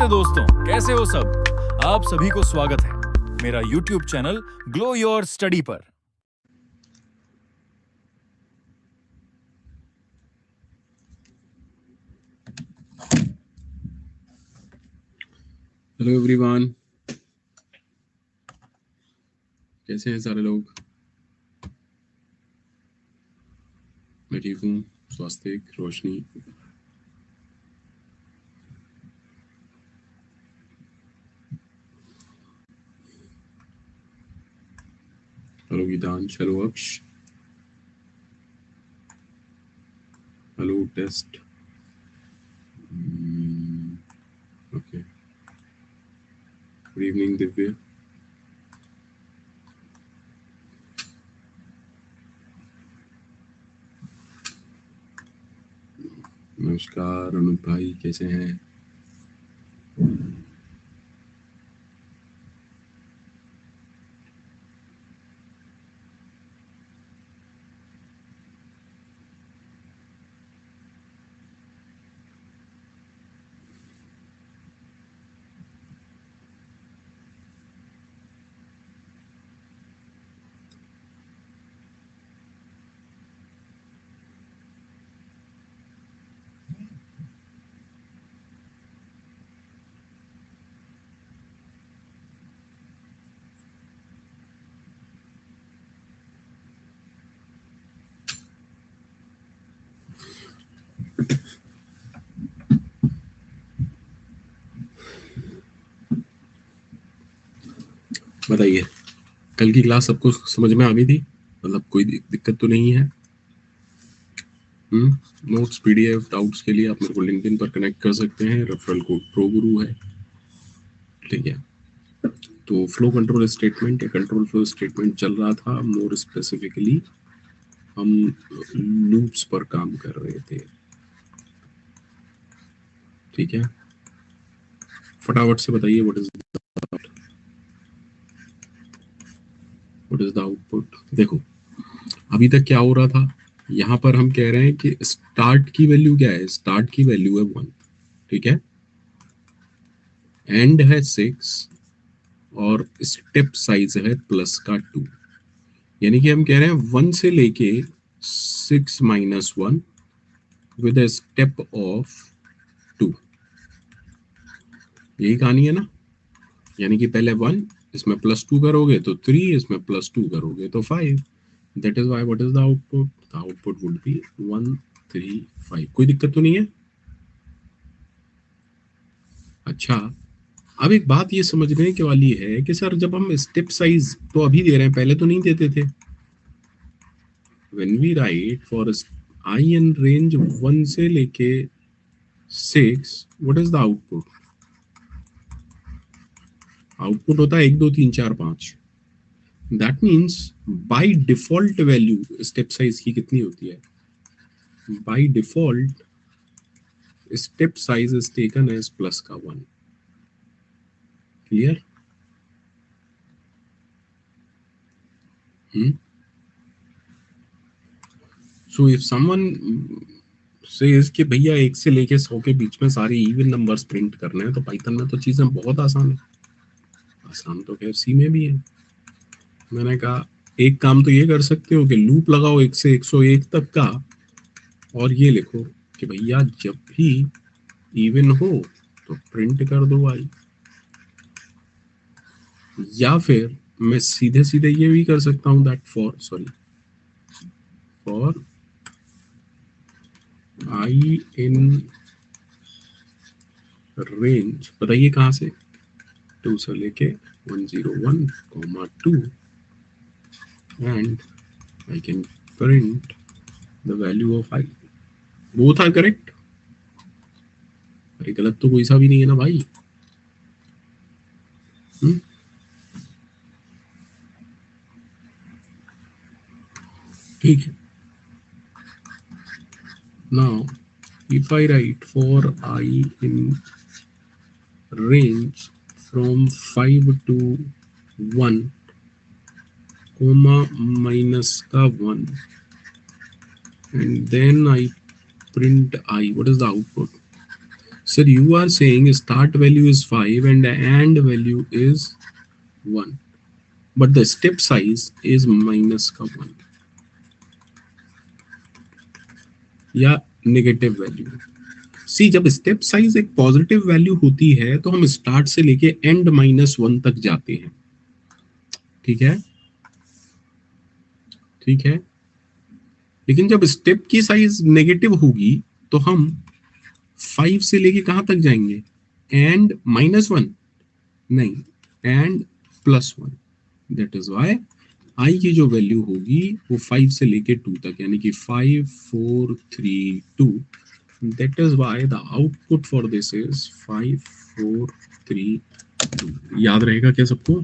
नमस्ते दोस्तों, कैसे हो सब। आप सभी को स्वागत है मेरा YouTube channel glow your study पर। हेलो एवरीवन, कैसे हैं सारे लोग। मैं ठीक हूँ, Swastik, Roshni. Hello Geetansh, hello Aksh, hello test. Okay, good evening Divya. नमस्कार अनूप भाई, कैसे हैं। बताइए, कल की क्लास सबको समझ में आ गई थी? मतलब कोई दिक्कत तो नहीं है? नोट्स, पीडीएफ, डाउट्स के लिए आप मेरे को लिंक्डइन पर कनेक्ट कर सकते हैं। रेफरल कोड प्रो गुरु है, ठीक है। तो फ्लो कंट्रोल स्टेटमेंट या कंट्रोल फ्लो स्टेटमेंट चल रहा था। मोर स्पेसिफिकली हम लूप्स पर काम कर रहे थे, ठीक है। फटाफट से बताइए, व्हाट इज द आउटपुट। देखो अभी तक क्या हो रहा था, यहाँ पर हम कह रहे हैं कि स्टार्ट की वैल्यू क्या है। स्टार्ट की वैल्यू है 1, ठीक है। एंड है 6 और स्टेप साइज है प्लस का 2। यानी कि हम कह रहे हैं 1 से लेके 6 minus 1 with a step of 2। यही कहानी है ना। यानी कि पहले 1, इसमें प्लस 2 करोगे तो 3, इसमें प्लस 2 करोगे तो 5। That is why what is the output. The output would be 1 3 5। कोई दिक्कत तो नहीं है। अच्छा, अब एक बात ये समझने के वाली है कि सर जब हम स्टेप साइज तो अभी दे रहे हैं, पहले तो नहीं देते थे। When we write for I in range 1 से लेके 6, what is the output. Output होता है 1 2 3 4 5। That means by default value step size की कितनी होती है। By default step size is taken as plus का 1। Clear? So if someone says कि भैया 1 से लेके 100 के बीच में सारे इवन नंबर्स प्रिंट करने हैं, तो पाइथन में तो चीजें बहुत आसान है। आसान तो खैर सी में भी है। मैंने कहा एक काम तो ये कर सकते हो कि लूप लगाओ 1 से 101 तक का, और ये लिखो कि भैया जब भी इवन हो तो प्रिंट कर दो आई। या फिर मैं सीधे सीधे ये भी कर सकता हूं that for I in range, बताइए कहां से, 2 से लेके 101, 2 and I can print the value of I. Both are correct. अरे गलत तो कोई सा भी नहीं है ना भाई। ठीक है। Now if I write for I in range from 5 to 1 comma minus का 1 and then I print I, what is the output? Sir, you are saying start value is 5 and the end value is 1, but the step size is minus का 1 या negative value. See, जब step size एक positive value होती है तो हम start से लेके एंड -1 तक जाते हैं। ठीक है, ठीक है। लेकिन जब स्टेप की साइज नेगेटिव होगी तो हम 5 से लेके कहां तक जाएंगे? एंड -1 नहीं, and +1। That is why I की जो वैल्यू होगी वो 5 से लेके 2 तक, यानी कि 5 4 3 2। That is why the output for this is 5 4 3 2। याद रहेगा क्या सबको?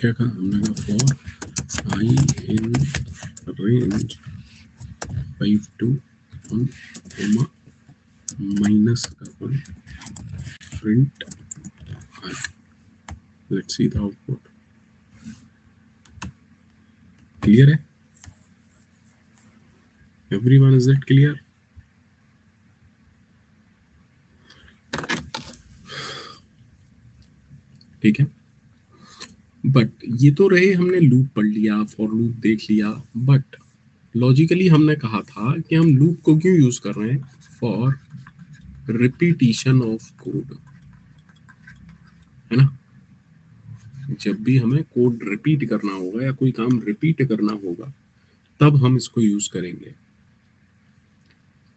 क्या कहा हमने? कहा for I in range 5 to 1 comma -1 print I. Let's see the output. Clear है? Everyone, is that clear? ठीक है, बट ये तो रहे, हमने लूप पढ़ लिया, फॉर लूप देख लिया, बट लॉजिकली हमने कहा था कि हम लूप को क्यों यूज कर रहे हैं? फॉर रिपीटिशन ऑफ कोड, है ना? जब भी हमें कोड रिपीट करना होगा या कोई काम रिपीट करना होगा तब हम इसको यूज करेंगे।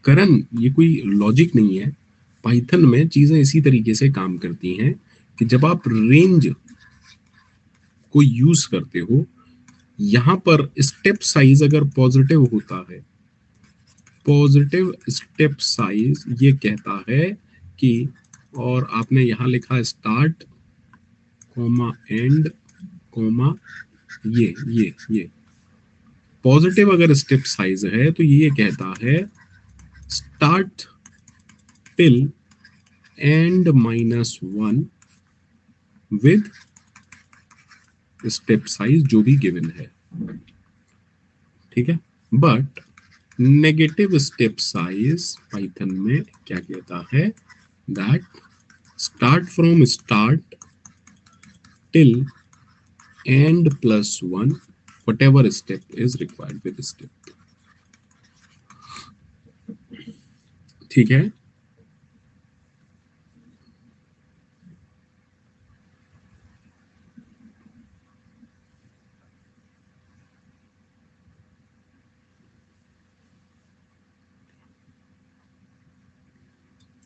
करण, ये कोई लॉजिक नहीं है, पाइथन में चीजें इसी तरीके से काम करती हैं कि जब आप रेंज को यूज करते हो, यहां पर स्टेप साइज अगर पॉजिटिव होता है, पॉजिटिव स्टेप साइज ये कहता है कि, और आपने यहां लिखा स्टार्ट कॉमा एंड कॉमा ये पॉजिटिव अगर स्टेप साइज है तो ये कहता है start till and -1 with step size जो भी गिवन है। ठीक है, but negative step size Python में क्या कहता है? That start from start till and +1 whatever step is required with step। ठीक है,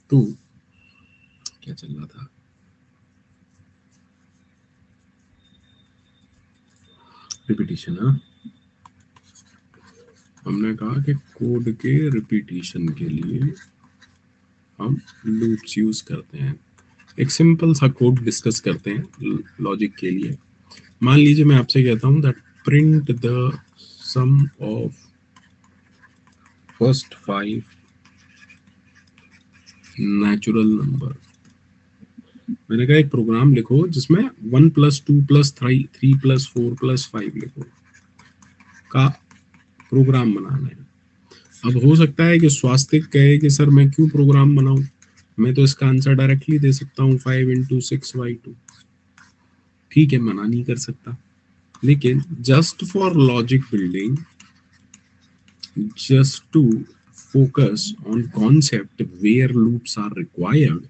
तो क्या चल रहा था? रिपीटिशन। हाँ, हमने कहा कि कोड के रिपीटिशन के लिए हम लूप्स यूज करते हैं। एक सिंपल सा कोड डिस्कस करते हैं लॉजिक के लिए। मान लीजिए मैं आपसे कहता हूं that print the sum of first 5 natural number. मैंने कहा एक प्रोग्राम लिखो जिसमें 1 + 2 + 3 + 4 + 5 लिखो का प्रोग्राम बनाना है। अब हो सकता है कि स्वास्तिक कहे कि सर मैं क्यों प्रोग्राम बनाऊं, मैं तो इसका आंसर डायरेक्टली दे सकता हूं 5 × 6/2। ठीक है, मना नहीं कर सकता, लेकिन just for logic building, just to focus on concept where loops are required,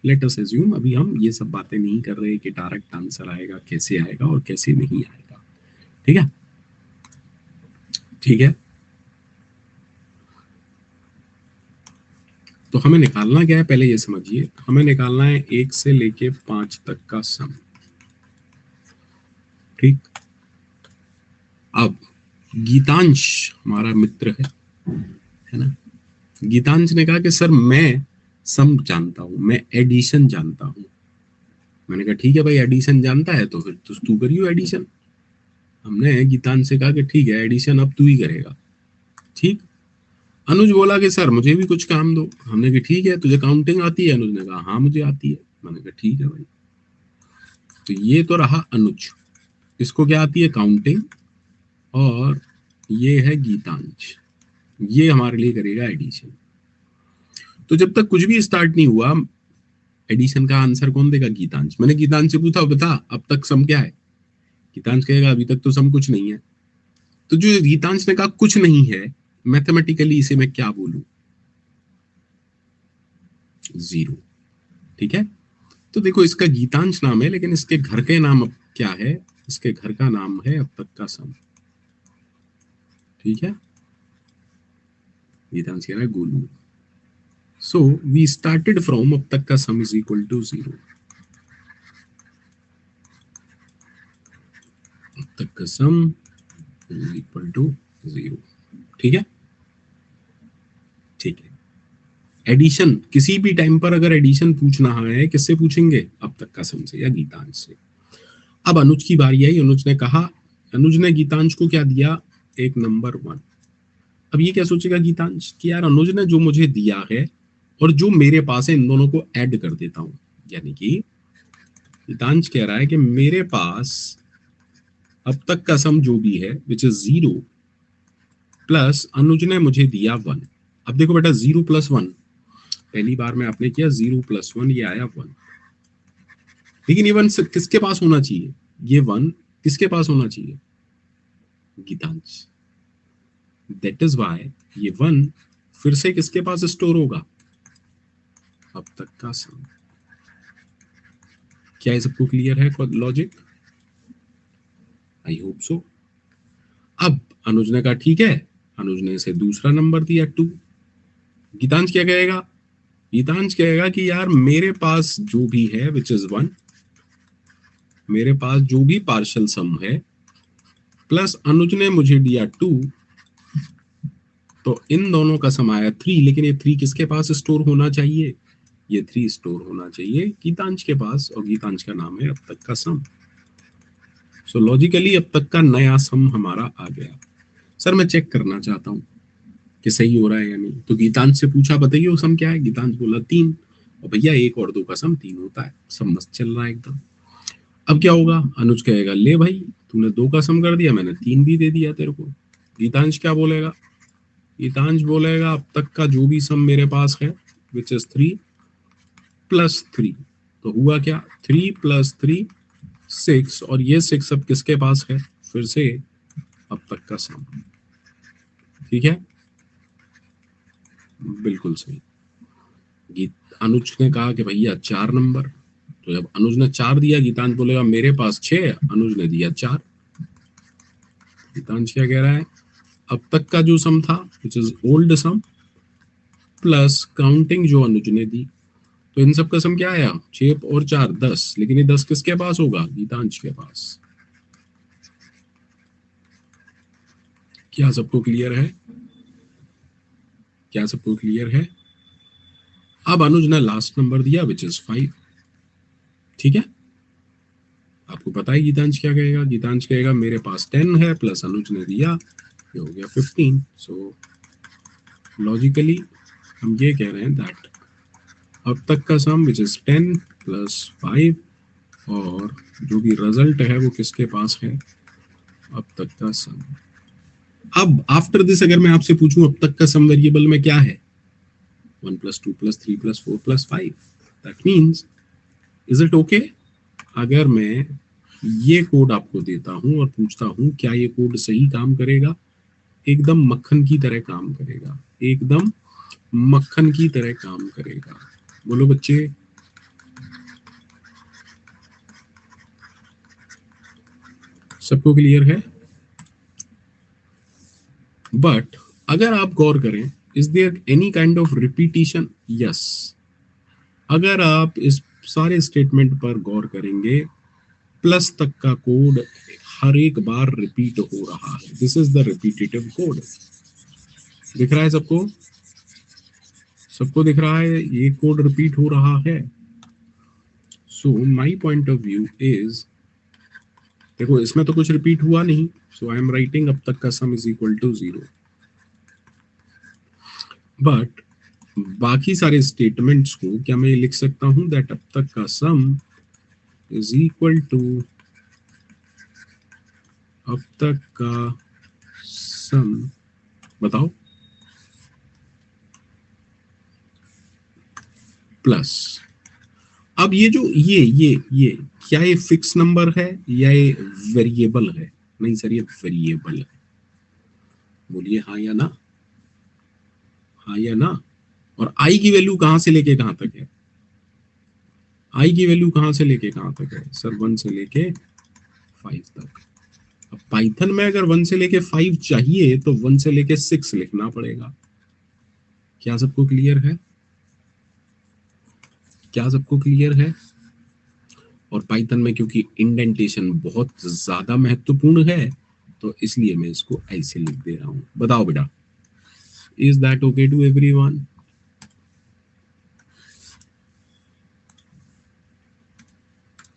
let us assume, अभी हम ये सब बातें नहीं कर रहे कि डायरेक्ट आंसर आएगा, कैसे आएगा और कैसे नहीं आएगा। ठीक है, ठीक है। तो हमें निकालना क्या है, पहले ये समझिए। हमें निकालना है 1 से लेके 5 तक का सम। ठीक, अब गीतांश हमारा मित्र है ना? गीतांश ने कहा कि सर मैं सम जानता हूं, मैं एडिशन जानता हूं। मैंने कहा ठीक है भाई, एडिशन जानता है तो फिर तो तू करियो एडिशन। हमने गीतांश से कहा कि ठीक है, एडिशन अब तू ही करेगा। ठीक। अनुज बोला कि सर मुझे भी कुछ काम दो। हमने कहा ठीक है, तुझे काउंटिंग आती है? अनुज ने कहा हाँ मुझे आती है। मैंने कहा ठीक है भाई। तो ये तो रहा अनुज, इसको क्या आती है? काउंटिंग। और ये है गीतांश, ये हमारे लिए करेगा एडिशन। तो जब तक कुछ भी स्टार्ट नहीं हुआ, एडिशन का आंसर कौन देगा? गीतांश। मैंने गीतांश से पूछा बता अब तक सम क्या है? गीतांश कहेगा अभी तक तो सम कुछ नहीं है। तो जो गीतांश ने कहा कुछ नहीं है, मैथमेटिकली इसे मैं क्या बोलूं? जीरो। ठीक है। तो देखो, इसका गीतांश नाम है, लेकिन इसके घर के नाम अब क्या है? इसके घर का नाम है अब तक का सम। ठीक है। गीतांश कह रहा है Golu. So we started from अब तक का sum is equal to zero. अब तक का sum is equal to zero. ठीक है। ठीक है। एडिशन किसी भी टाइम पर अगर एडिशन पूछना है, किससे पूछेंगे? अब तक का सम से या गीतांश से। अब अनुज की बारी आई। अनुज ने कहा, अनुज ने गीतांश को क्या दिया? एक नंबर 1। अब ये क्या सोचेगा गीतांश कि यार अनुज ने जो मुझे दिया है और जो मेरे पास है, इन दोनों को ऐड कर देता हूं। यानी कि गीतांश कह रहा है कि मेरे पास अब तक का सम जो भी है विच इज 0 प्लस अनुज ने मुझे दिया 1। अब देखो बेटा, 0 प्लस 1, पहली बार में आपने किया 0 प्लस 1, ये आया 1। लेकिन ये 1 किसके पास होना चाहिए? ये 1 किसके पास होना चाहिए? गीतांश। दैट इज वाई ये 1 फिर से किसके पास स्टोर होगा? अब तक का सम। क्या ये सबको क्लियर है लॉजिक? I hope so. अब अनुज ने कहा ठीक है, अनुज ने इसे दूसरा नंबर दिया 2। गीतांश क्या कहेगा? गीतांश कहेगा कि यार मेरे पास जो भी है विच इज 1, मेरे पास जो भी पार्शियल सम है प्लस अनुज ने मुझे दिया 2, तो इन दोनों का सम आया 3। लेकिन ये 3 किसके पास स्टोर होना चाहिए? ये 3 स्टोर होना चाहिए गीतांश के पास, और गीतांश का नाम है अब तक का सम। सो लॉजिकली अब तक का नया सम हमारा आ गया। सर मैं चेक करना चाहता हूँ कि सही हो रहा है या नहीं। तो गीतांश से पूछा बताइए वो सम क्या है? गीतांश बोला 3। और भैया 1 और 2 का सम 3 होता है। सब मस्त चल रहा है एकदम। अब क्या होगा? अनुज कहेगा ले भाई, तूने 2 का सम कर दिया, मैंने 3 भी दे दिया तेरे को। गीतांश क्या बोलेगा? गीतांश बोलेगा अब तक का जो भी सम मेरे पास है विच इज 3 प्लस 3। तो हुआ क्या? 3 प्लस 3 6, और ये 6 अब किसके पास है? फिर से अब तक का सम। ठीक है, बिल्कुल सही। अनुज ने कहा कि भैया 4 नंबर। तो जब अनुज ने 4 दिया, गीतांश बोलेगा मेरे पास 6, अनुज ने दिया 4। गीतांश क्या कह रहा है? अब तक का जो सम था which is old sum plus counting जो अनुज ने दी, तो इन सब का सम क्या आया? 6 और 4 10। लेकिन ये 10 किसके पास होगा? गीतांश के पास। क्या सबको क्लियर है? क्या सबको क्लियर है? अब अनुज ने लास्ट नंबर दिया विच इज 5। ठीक है, आपको पता है गीतांश क्या कहेगा? गीतांश कहेगा मेरे पास 10 है प्लस अनुज ने दिया, ये हो गया 15। सो लॉजिकली हम ये कह रहे हैं दैट अब तक का सम विच इज 10 प्लस 5, और जो भी रिजल्ट है वो किसके पास है? अब तक का सम। अब आफ्टर दिस अगर मैं आपसे पूछूं अब तक का सम वेरिएबल में क्या है? 1 plus 2 plus 3 plus 4 plus 5। That means is it okay अगर मैं ये कोड आपको देता हूं और पूछता हूं क्या ये कोड सही काम करेगा? एकदम मक्खन की तरह काम करेगा, एकदम मक्खन की तरह काम करेगा। बोलो बच्चे। सबको क्लियर है? बट अगर आप गौर करें, is there any kind of repetition? Yes. अगर आप इस सारे स्टेटमेंट पर गौर करेंगे, प्लस तक का कोड हर एक बार रिपीट हो रहा है। This is the repetitive code. दिख रहा है सबको? सबको दिख रहा है ये कोड रिपीट हो रहा है? So my point of view is, देखो इसमें तो कुछ रिपीट हुआ नहीं, सो आई एम राइटिंग अब तक का sum is equal to 0। But बाकी सारे स्टेटमेंट्स को क्या मैं लिख सकता हूं दैट अब तक का सम इज इक्वल टू अब तक का सम? बताओ। प्लस, अब ये जो ये क्या ये फिक्स नंबर है या ये वेरिएबल है? नहीं सर, ये वेरिएबल है। बोलिए हाँ या ना, हाँ या ना। और आई की वैल्यू कहां से लेके कहां तक है? आई की वैल्यू कहां से लेके कहां तक है सर? 1 से लेके 5 तक। अब पाइथन में अगर 1 से लेके 5 चाहिए तो 1 से लेके 6 लिखना पड़ेगा। क्या सबको क्लियर है? क्या सबको क्लियर है? और पाइथन में क्योंकि इंडेंटेशन बहुत ज्यादा महत्वपूर्ण है तो इसलिए मैं इसको ऐसे लिख दे रहा हूं। बताओ बेटा, is that okay to everyone?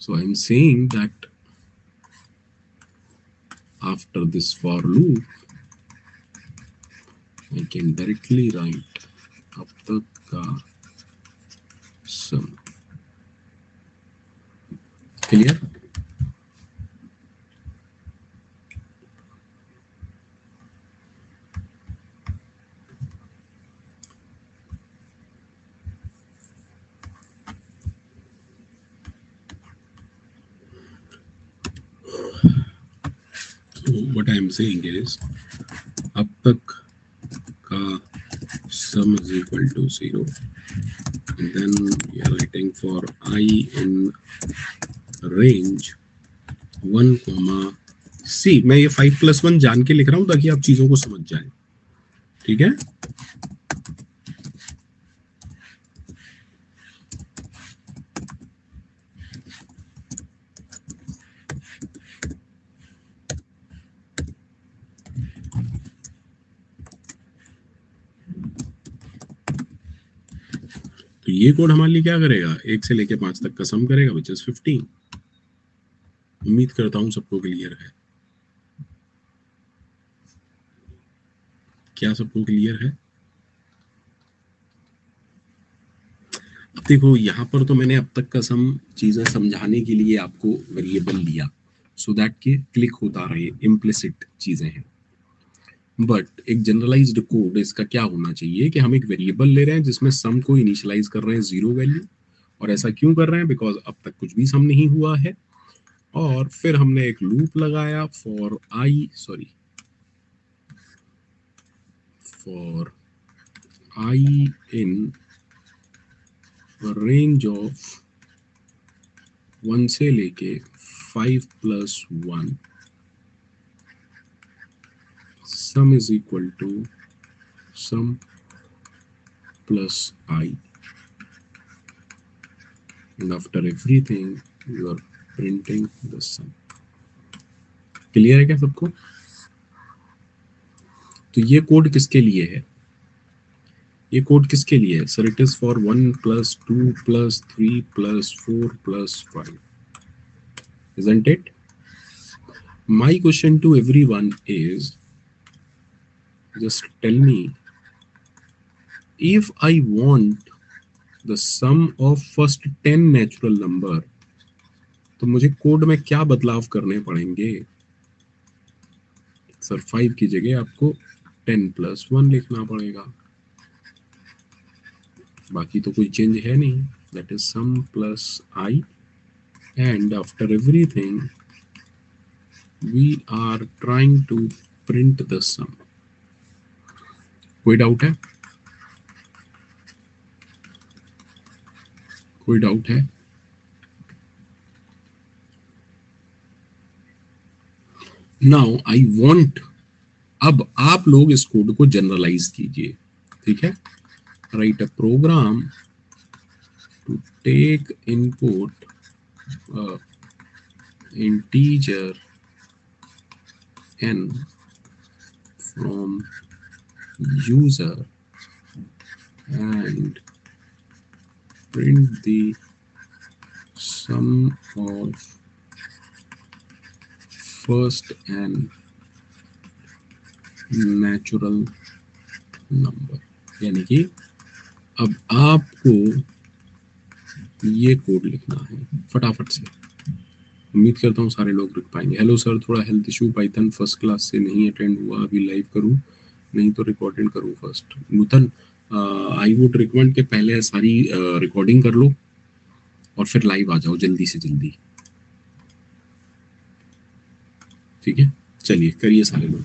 So I'm saying that after this for loop, I can directly write अब तक का sum. Clear? So what I am saying is अब तक का sum is equal to 0 and then we are writing for I in range 1, C। मैं ये 5+1 जान के लिख रहा हूं ताकि आप चीजों को समझ जाएं। ठीक है? तो ये कोड हमारे लिए क्या करेगा? 1 से लेके 5 तक का सम करेगा विच इज 15। उम्मीद करता हूं सबको क्लियर है। क्या सबको क्लियर है? अब देखो यहाँ पर तो मैंने अब तक का सम चीजें समझाने के लिए आपको वेरिएबल लिया सो दैट के क्लिक होता रहे, इम्प्लिसिट चीजें हैं। बट एक जनरलाइज्ड कोड इसका क्या होना चाहिए कि हम एक वेरिएबल ले रहे हैं जिसमें सम को इनिशियलाइज कर रहे हैं 0 वैल्यू। और ऐसा क्यों कर रहे हैं? बिकॉज अब तक कुछ भी सम नहीं हुआ है। और फिर हमने एक लूप लगाया for I in range of 1 से लेके 5+1 sum is equal to sum plus I, and after everything you are printing the sum. Clear है क्या सबको? तो ये कोड किसके लिए है? ये कोड किसके लिए है sir? It is for 1+2+3+4+5, isn't it? My question to everyone is, just tell me, if I want the sum of first 10 natural number, तो मुझे कोड में क्या बदलाव करने पड़ेंगे? सर 5 की जगह आपको 10+1 लिखना पड़ेगा, बाकी तो कोई चेंज है नहीं। That is sum plus I, and after everything we are trying to print the sum. कोई डाउट है? कोई डाउट है? नाउ आई वांट, अब आप लोग इस कोड को जनरलाइज कीजिए। ठीक है? Write a program to take input integer n from user and print the sum of first and natural number। यानी कि अब आपको ये कोड लिखना है फटाफट से। उम्मीद करता हूँ सारे लोग लिख पाएंगे। हेलो सर, थोड़ा health issue, Python first class से नहीं अटेंड हुआ, अभी लाइव करूँ नहीं तो रिकॉर्डिंग करूँ first. Nutan, I would recommend के पहले सारी रिकॉर्डिंग कर लो और फिर लाइव आ जाओ जल्दी से जल्दी, ठीक है? चलिए करिए सारे लोग।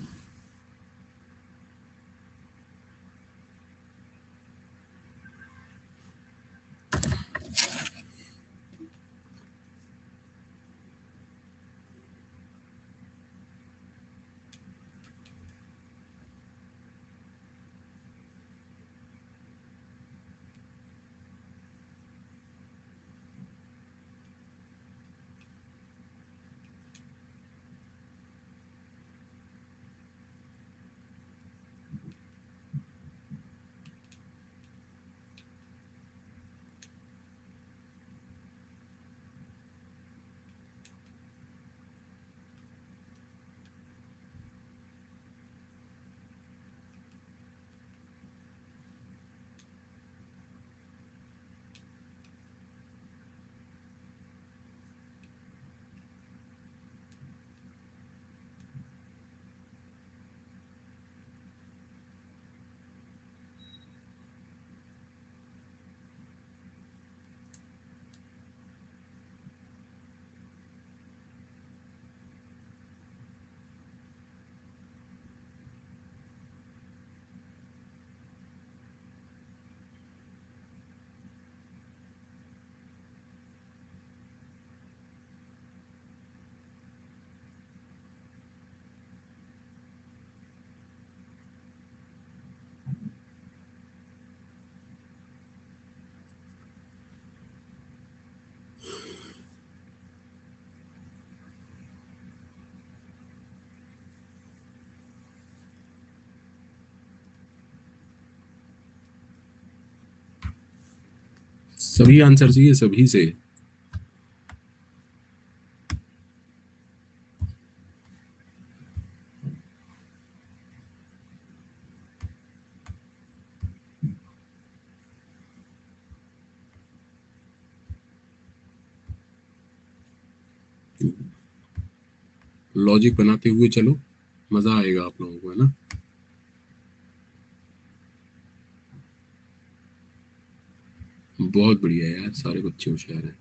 सभी आंसर चाहिए सभी से। लॉजिक बनाते हुए चलो, मजा आएगा आप लोगों को, है ना? बहुत बढ़िया यार, सारे बच्चे होशियार हैं।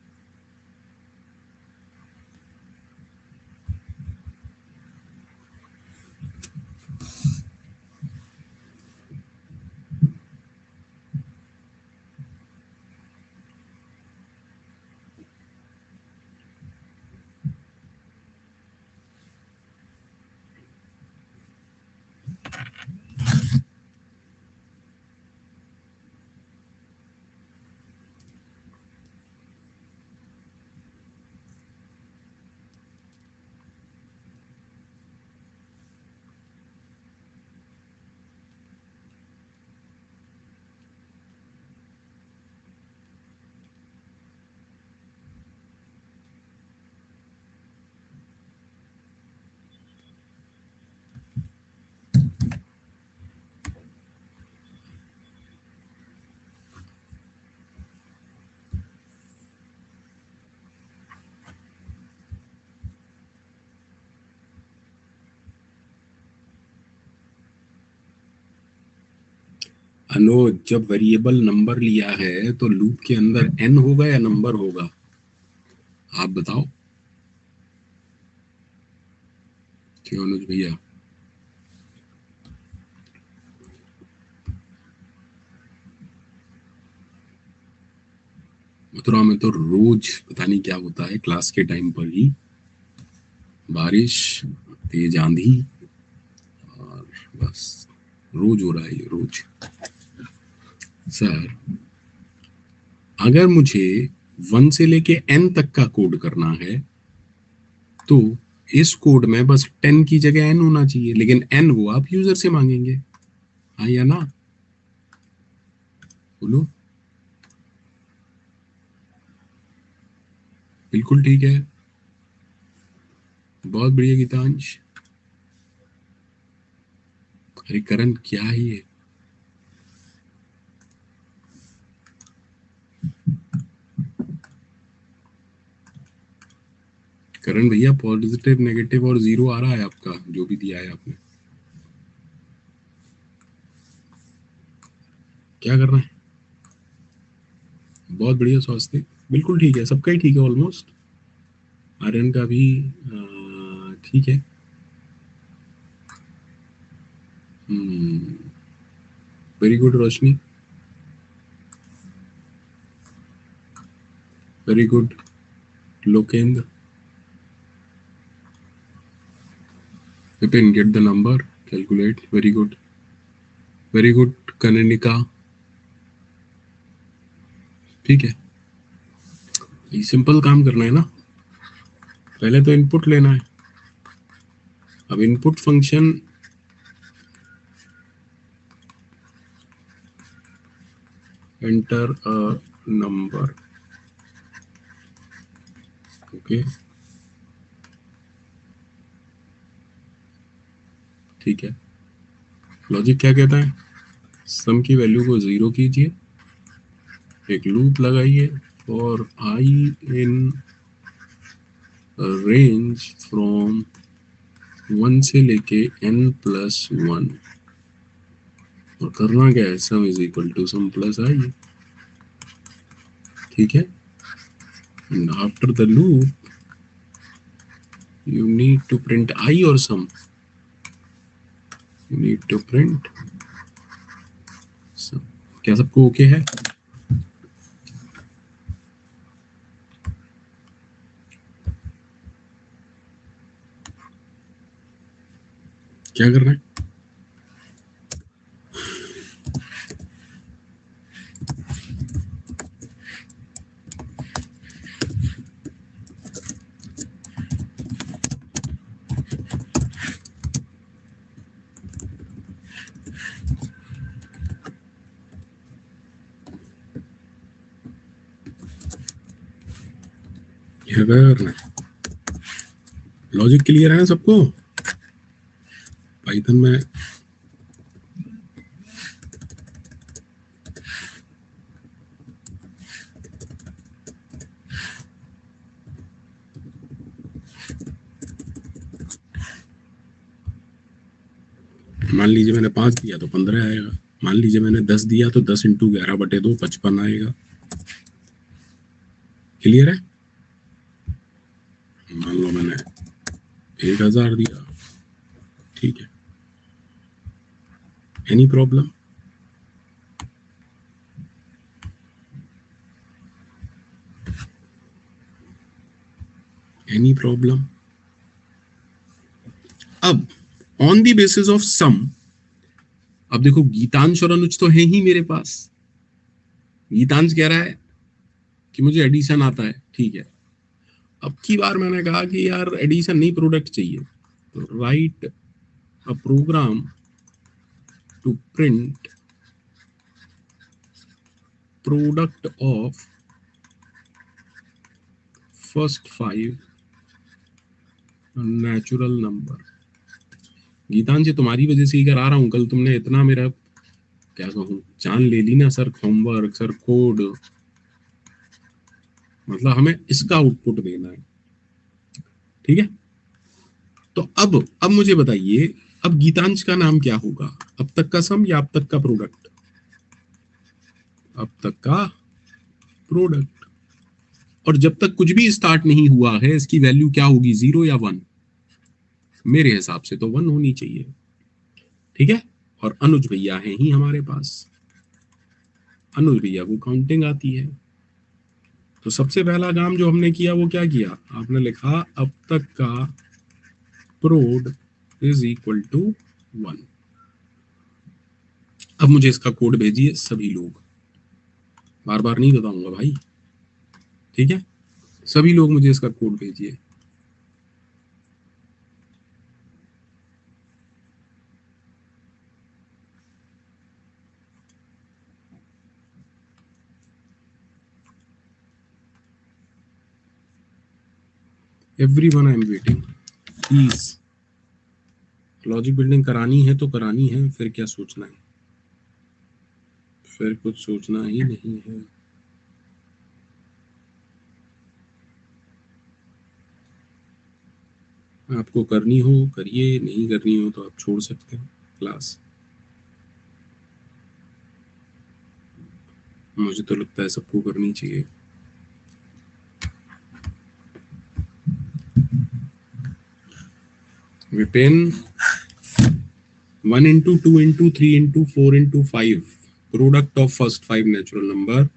अनुज, जब वेरिएबल नंबर लिया है तो लूप के अंदर n होगा या नंबर होगा, आप बताओ क्यों अनुज भैया? मथुरा में तो रोज पता नहीं क्या होता है, क्लास के टाइम पर ही बारिश, तेज आंधी, और बस रोज हो रहा है ये, रोज। सर, अगर मुझे 1 से लेके n तक का कोड करना है तो इस कोड में बस 10 की जगह n होना चाहिए, लेकिन n वो आप यूजर से मांगेंगे, हाँ या ना? बोलो। बिल्कुल ठीक है, बहुत बढ़िया गीतांश। अरे करण क्या है ये? करण भैया पॉजिटिव नेगेटिव और जीरो आ रहा है आपका, जो भी दिया है आपने। क्या कर रहे हैं? बहुत बढ़िया स्वास्थ्य, बिल्कुल ठीक है, सबका ही ठीक है ऑलमोस्ट। आर्यन का भी ठीक है। Very good Roshni, very good Lokendra. Vipin get the number, calculate, very good, very good Kaninika. ठीक है, ये सिंपल काम करना है ना, पहले तो इनपुट लेना है। अब input function enter a number, okay ठीक है। लॉजिक क्या कहता है? सम की वैल्यू को जीरो कीजिए, एक लूप लगाइए और आई इन रेंज फ्रॉम 1 से लेके n+1, और करना क्या है, sum is equal to sum plus I. ठीक है, and after the loop you need to print I or sum, you need to print sum। क्या सबको ओके है? क्या कर रहे हैं? क्या कर रहे हैं? लॉजिक क्लियर है ना सबको? पाइथन में मान लीजिए मैंने 5 दिया तो 15 आएगा, मान लीजिए मैंने 10 दिया तो 10 इंटू 11/2 55 आएगा। क्लियर है? मान लो मैंने 1000 दिया, ठीक है, एनी प्रॉब्लम? Any problem? अब on the basis of some, अब देखो गीतांश और अनुज तो है ही मेरे पास। गीतांश कह रहा है कि मुझे एडिशन आता है, ठीक है। अब की बार मैंने कहा कि यार एडिशन नहीं, प्रोडक्ट चाहिए, तो write a program to print product of first 5 natural number. Geetansh तुम्हारी वजह से ही करा रहा हूं, कल तुमने इतना मेरा क्या कहूं जान ले ली ना सर, होमवर्क सर, कोड, मतलब हमें इसका आउटपुट देना है, ठीक है। तो अब मुझे बताइए, अब गीतांश का नाम क्या होगा? अब तक का सम या अब तक का प्रोडक्ट? अब तक का प्रोडक्ट। और जब तक कुछ भी स्टार्ट नहीं हुआ है, इसकी वैल्यू क्या होगी, 0 या 1? मेरे हिसाब से तो 1 होनी चाहिए, ठीक है। और अनुज भैया है ही हमारे पास, अनुज भैया को काउंटिंग आती है। तो सबसे पहला काम जो हमने किया वो क्या किया, आपने लिखा अब तक का प्रोड इज इक्वल टू 1। अब मुझे इसका कोड भेजिए सभी लोग, बार बार नहीं बताऊंगा भाई, ठीक है। सभी लोग मुझे इसका कोड भेजिए। Everyone I am waiting, please. Logic building करानी है तो करानी है, फिर क्या सोचना है, फिर कुछ सोचना ही नहीं है। आपको करनी हो करिए, नहीं करनी हो तो आप छोड़ सकते हैं क्लास। मुझे तो लगता है सबको करनी चाहिए। Vipin, 1 into 2 into 3 into 4 into 5 product of first 5 natural number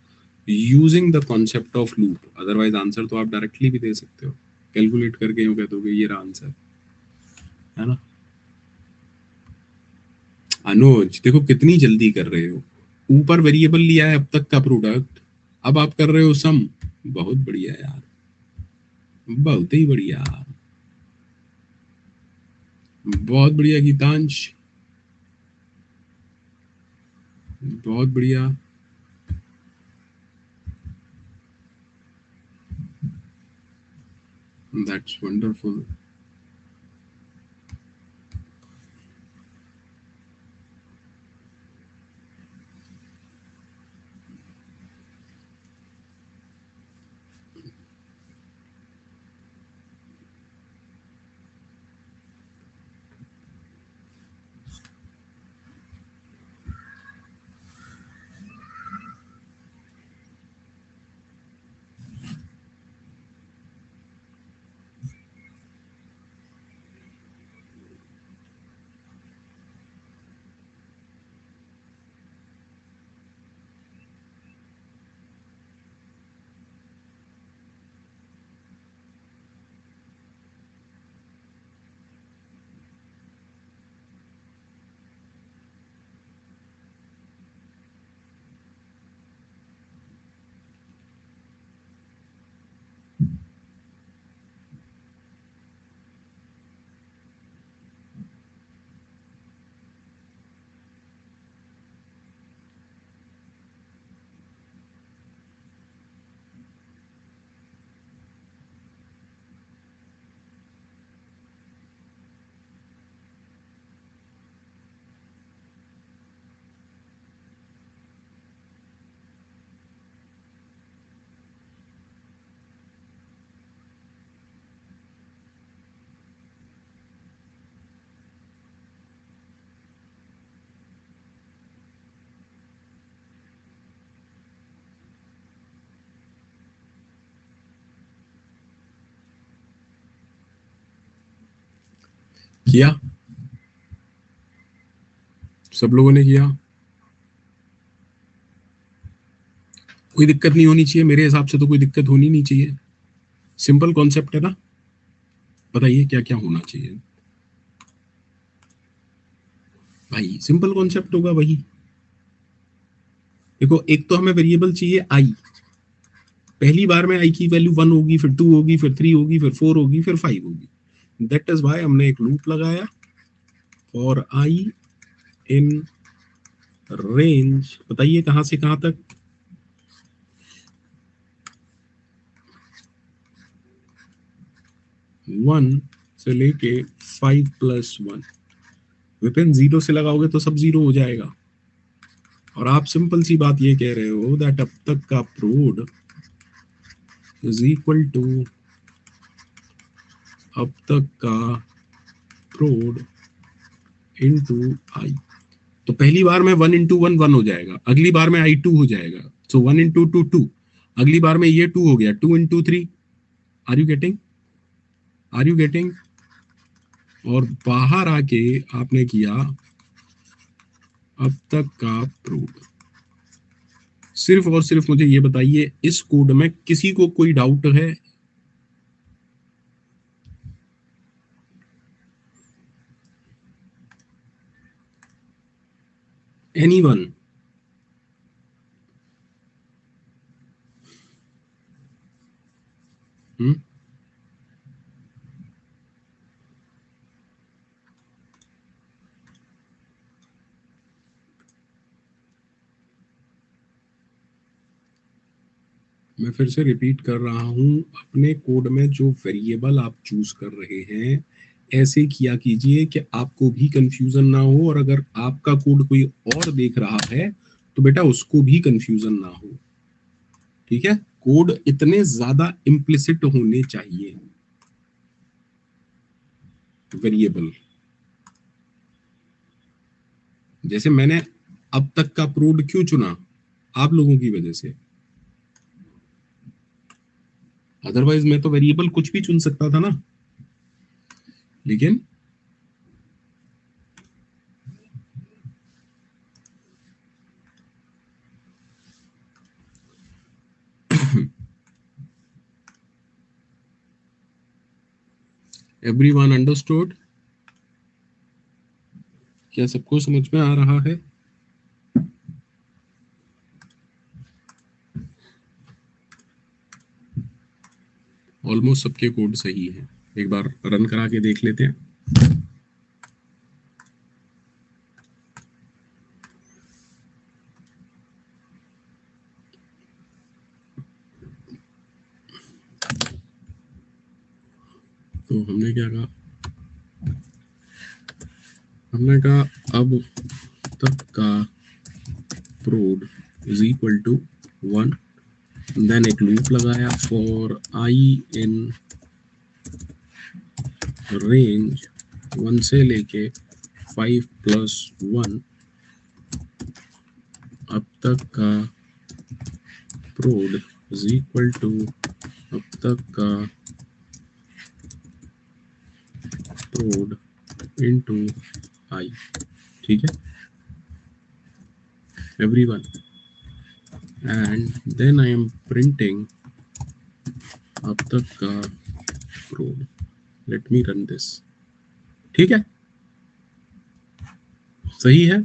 using the concept of loop. Otherwise answer तो आप डायरेक्टली भी दे सकते हो, कैलकुलेट करके यूं कह दोगे ये रहा आंसर, है ना। अनुज देखो कितनी जल्दी कर रहे हो, ऊपर वेरिएबल लिया है अब तक का प्रोडक्ट, अब आप कर रहे हो सम। बहुत बढ़िया यार, बहुत ही बढ़िया, बहुत बढ़िया गीतांश, बहुत बढ़िया। That's wonderful. किया, सब लोगों ने किया, कोई दिक्कत नहीं होनी चाहिए मेरे हिसाब से, तो कोई दिक्कत होनी नहीं चाहिए। सिंपल कॉन्सेप्ट है ना, बताइए क्या क्या होना चाहिए। भाई सिंपल कॉन्सेप्ट होगा वही। देखो एक तो हमें वेरिएबल चाहिए आई, पहली बार में आई की वैल्यू 1 होगी, फिर 2 होगी, फिर 3 होगी, फिर 4 होगी, फिर 5 होगी। दैट इज वाई हमने एक लूप लगाया, और आई इन रेंज, बताइए कहां से कहां तक, 1 से लेके 5+1। विपिन जीरो से लगाओगे तो सब जीरो हो जाएगा, और आप सिंपल सी बात ये कह रहे हो दैट अब तक का प्रोड इज इक्वल टू अब तक का प्रोड इनटू आई। तो पहली बार में 1 into 1 1 हो जाएगा, अगली बार में आई 2 हो जाएगा, सो 1 into 2 2, अगली बार में ये 2 हो गया, 2 into 3। Are you getting, are you getting. और बाहर आके आपने किया अब तक का प्रोड। सिर्फ और सिर्फ मुझे ये बताइए इस कोड में किसी को कोई डाउट है। एनीवन। हम्म, मैं फिर से रिपीट कर रहा हूं, अपने कोड में जो वेरिएबल आप चूज कर रहे हैं ऐसे किया कीजिए कि आपको भी कंफ्यूजन ना हो, और अगर आपका कोड कोई और देख रहा है तो बेटा उसको भी कंफ्यूजन ना हो। ठीक है, कोड इतने ज्यादा इम्प्लिसिट होने चाहिए वेरिएबल। जैसे मैंने अब तक का प्रोड क्यों चुना, आप लोगों की वजह से। अदरवाइज मैं तो वेरिएबल कुछ भी चुन सकता था ना, लेकिन एवरीवन अंडरस्टूड? क्या सबको समझ में आ रहा है? ऑलमोस्ट सबके कोड सही है। एक बार रन करा के देख लेते हैं। तो हमने क्या कहा, हमने कहा अब तक का प्रोड इज इक्वल टू 1, देन एक लूप लगाया फॉर आई इन रेंज 1 से लेके 5 प्लस 1, अब तक का प्रोड इज इक्वल टू अब तक का प्रोड इनटू आई। ठीक है everyone, and then I am printing अब तक का prod. Let me run this. ठीक है, सही है।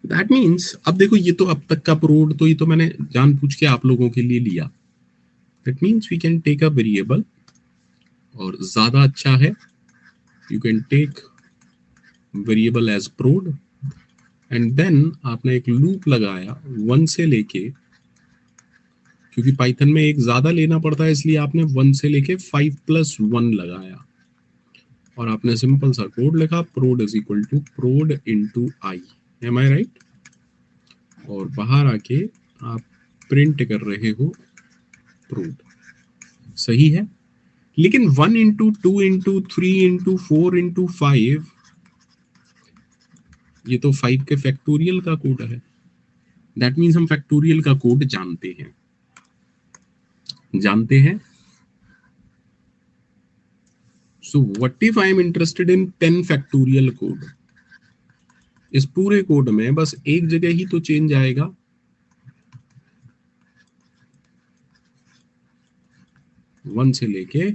दैट मीन्स अब देखो, ये तो अब तक का प्रोड, तो ये तो मैंने जानबूझ के आप लोगों के लिए लिया। That means we can take a variable, और ज्यादा अच्छा है you can take variable as prod, and then आपने एक लूप लगाया 1 से लेके, क्योंकि पाइथन में एक ज्यादा लेना पड़ता है इसलिए आपने 1 से लेके 5 प्लस 1 लगाया, और आपने सिंपल सा कोड लिखा prod is equal to prod into I. Am I right? और बाहर आके आप प्रिंट कर रहे हो प्रोड। सही है, लेकिन 1 इंटू 2 इंटू 3 इंटू 4 इंटू 5, ये तो 5 के फैक्टोरियल का कोड है। दैट मीन्स हम फैक्टोरियल का कोड जानते हैं, जानते हैं। So what if I am interested in 10 factorial code? इस पूरे कोड में बस एक जगह ही तो चेंज आएगा, 1 से लेके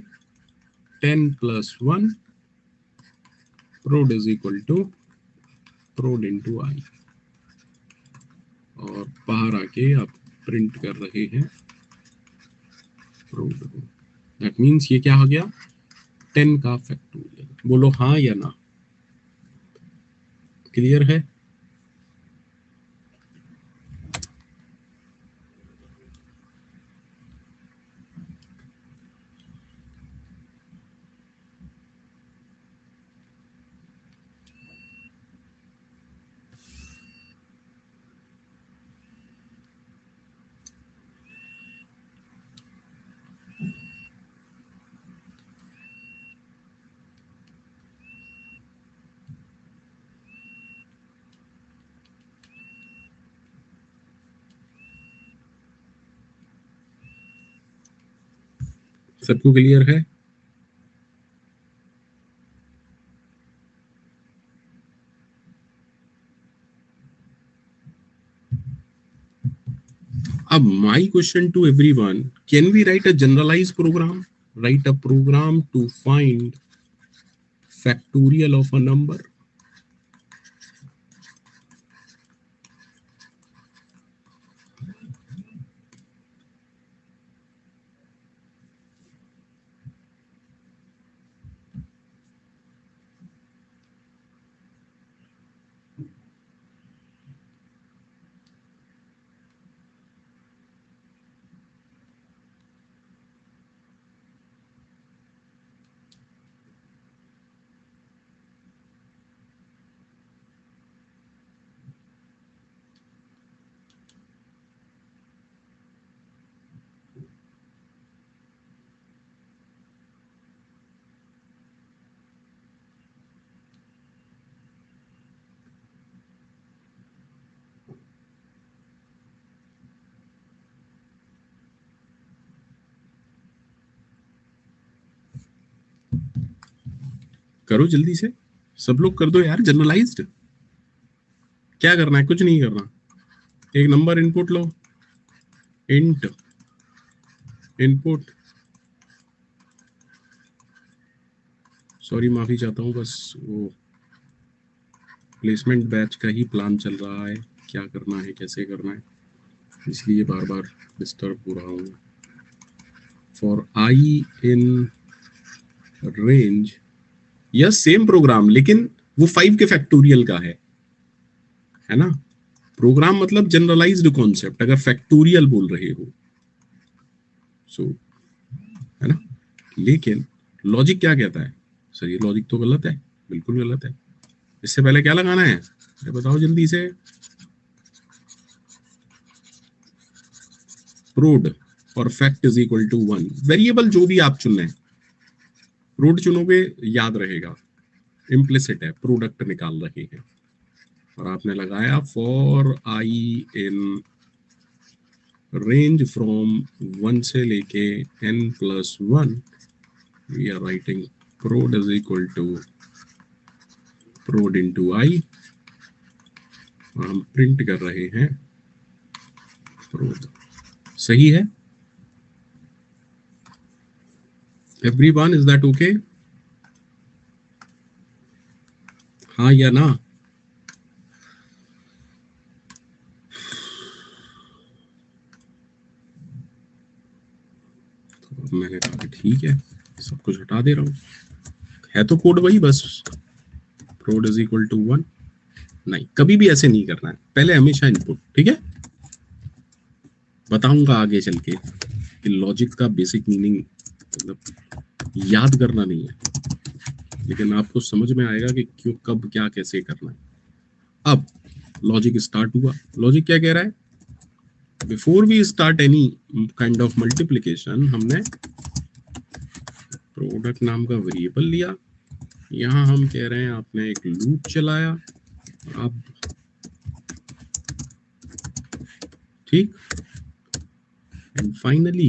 10 plus 1 prod is equal to prod into i, और बाहर आके आप प्रिंट कर रहे हैं प्रोड को। दैट मीन्स ये क्या हो गया, 10 का फैक्टोरियल। बोलो हाँ या ना, क्लियर है? सबको क्लियर है? अब my question to everyone, can we write a generalized program? Write a program to find factorial of a number. करो जल्दी से, सब लोग कर दो यार। जनरलाइज्ड क्या करना है? कुछ नहीं करना। एक number input low, int input, sorry माफी चाहता हूँ, बस वो प्लेसमेंट बैच का ही प्लान चल रहा है, क्या करना है कैसे करना है, इसलिए बार बार डिस्टर्ब हो रहा हूँ। For I in range, yes same programme, लेकिन वो 5 के फैक्टोरियल का है ना। प्रोग्राम मतलब जनरलाइज्ड कॉन्सेप्ट, अगर फैक्टोरियल बोल रहे हो सो, है ना। लेकिन लॉजिक क्या कहता है? सर ये लॉजिक तो गलत है, बिल्कुल गलत है। इससे पहले क्या लगाना है? अरे बताओ जल्दी से। प्रोड और fact is equal to 1, variable जो भी आप चुन लें, प्रोड चुनोगे याद रहेगा, इम्प्लिसिट है, प्रोडक्ट निकाल रहे हैं। और आपने लगाया for I in range from 1 से लेके n+1, we are writing prod is equal to prod into I, और हम प्रिंट कर रहे हैं prod। सही है एवरीवन? Is that okay? हाँ या ना? तो मैंने कहा कि ठीक है, सब कुछ हटा दे रहा हूँ, है तो कोड वही, बस prod is equal to 1। नहीं, कभी भी ऐसे नहीं करना है, पहले हमेशा इनपुट, ठीक है। बताऊंगा आगे चल के कि लॉजिक का बेसिक मीनिंग मतलब याद करना नहीं है, लेकिन आपको समझ में आएगा कि क्यों, कब, क्या, कैसे करना है। अब लॉजिक स्टार्ट हुआ। लॉजिक क्या कह रहा है? Before we start any kind of multiplication, हमने प्रोडक्ट नाम का वेरिएबल लिया, यहां हम कह रहे हैं आपने एक लूप चलाया। अब ठीक, and finally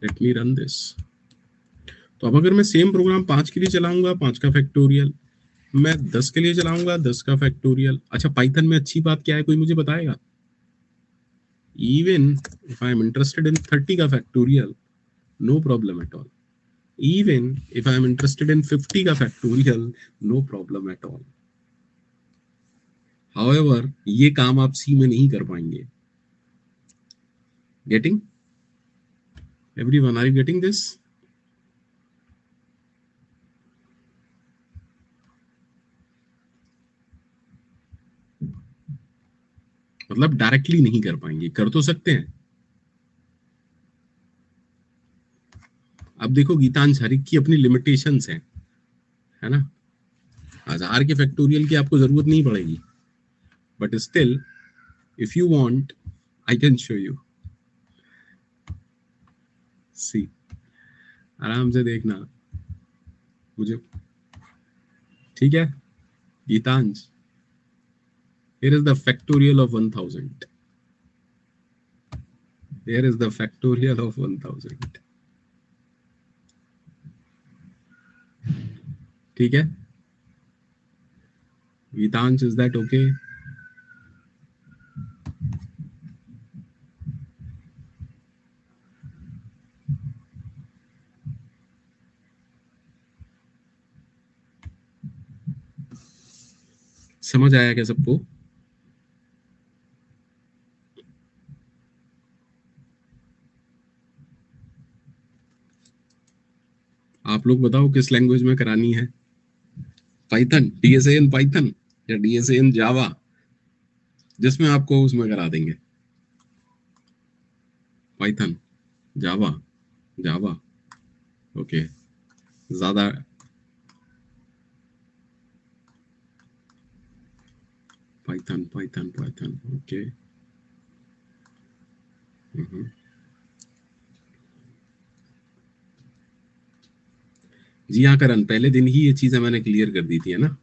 late me run this. तो अब अगर मैं सेम प्रोग्राम 5 के लिए चलाऊंगा, 5 का फैक्टोरियल, मैं 10 के लिए चलाऊंगा, 10 का फैक्टोरियल। अच्छा, पाइथन में अच्छी बात क्या है, कोई मुझे बताएगा? Even if I am interested in 30 का factorial, no problem at all. Even if I am interested in 50 का factorial, no problem at all. However ये काम आप सी में नहीं कर पाएंगे। Getting? Everyone, are you getting this? मतलब डायरेक्टली नहीं कर पाएंगे, कर तो सकते हैं। अब देखो गीतांश, हर एक की अपनी लिमिटेशंस हैं, है ना। 1000 के फैक्टोरियल की आपको जरूरत नहीं पड़ेगी, but still if you want I can show you. See, आराम से देखना मुझे, ठीक है Geetansh. here is the factorial of 1000, here is the factorial of 1000, ठीक है गीतांश, इज दैट ओके? समझ आया क्या सबको? आप लोग बताओ किस लैंग्वेज में करानी है? पाइथन, डीएसए इन पाइथन या डीएसए इन जावा? जिसमें आपको उसमें करा देंगे। पाइथन, जावा, जावा, ओके। ज्यादा पाइथन, पाइथन, पाइथन, ओके। जी हाँ करण, पहले दिन ही ये चीजें मैंने क्लियर कर दी थी, है ना।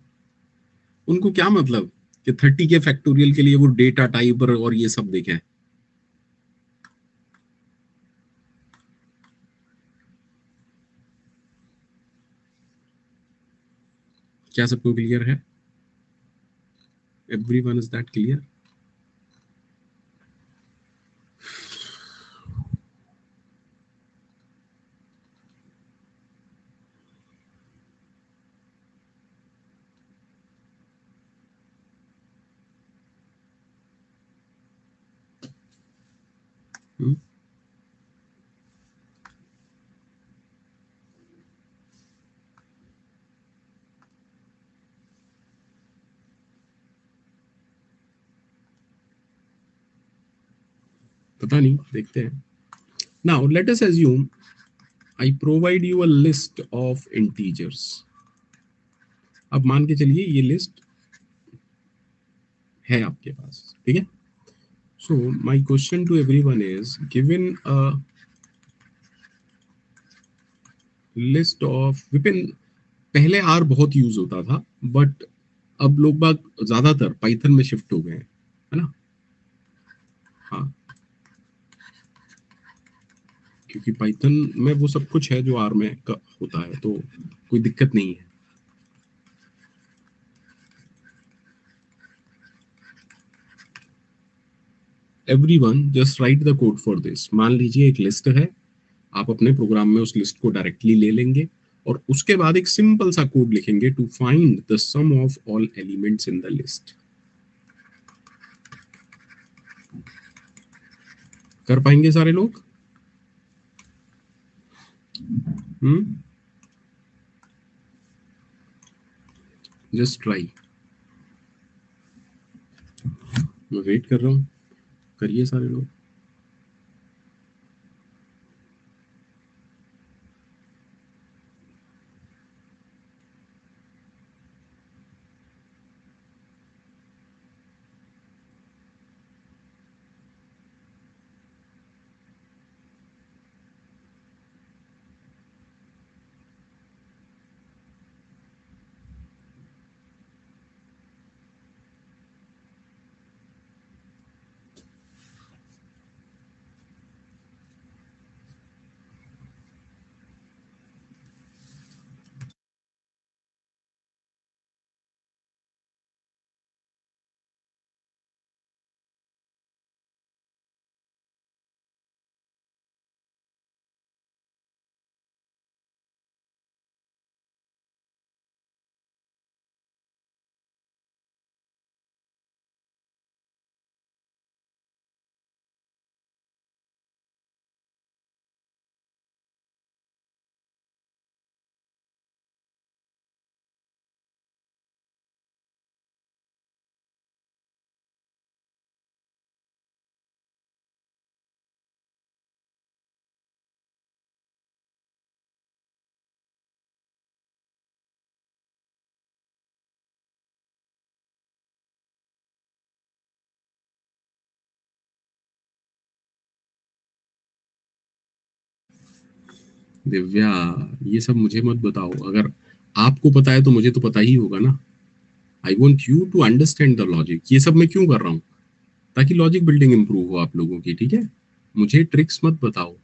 उनको क्या मतलब कि 30 के फैक्टोरियल के लिए वो डेटा टाइप और ये सब देखें। क्या सबको क्लियर है? Everyone is that clear? पता नहीं, देखते हैं. Now let us assume I provide you a list of integers. अब मान के चलिए ये लिस्ट है आपके पास, ठीक है. So my question to everyone is given a list of विपिन. पहले आर बहुत यूज होता था, बट अब लोग बाग ज्यादातर पाइथन में शिफ्ट हो गए हैं, है ना. हाँ, क्योंकि पाइथन में वो सब कुछ है जो आर में होता है, तो कोई दिक्कत नहीं है. Everyone just right the code for this. मान लीजिए एक लिस्ट है, आप अपने प्रोग्राम में उस लिस्ट को डायरेक्टली ले लेंगे और उसके बाद एक सिंपल सा कोड लिखेंगे to find the sum of all elements in the list. कर पाएंगे सारे लोग? Just try. मैं वेट कर रहा हूँ, करिए सारे लोग. दिव्या, ये सब मुझे मत बताओ. अगर आपको पता है तो मुझे तो पता ही होगा ना. I want you to understand the logic. ये सब मैं क्यों कर रहा हूँ? ताकि लॉजिक बिल्डिंग इंप्रूव हो आप लोगों की, ठीक है. मुझे ट्रिक्स मत बताओ,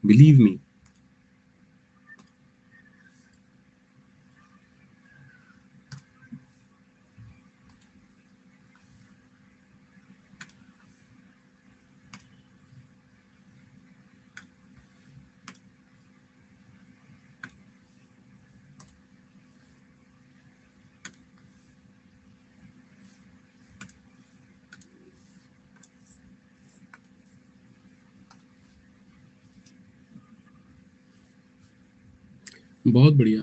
बिलीव मी. बहुत बढ़िया.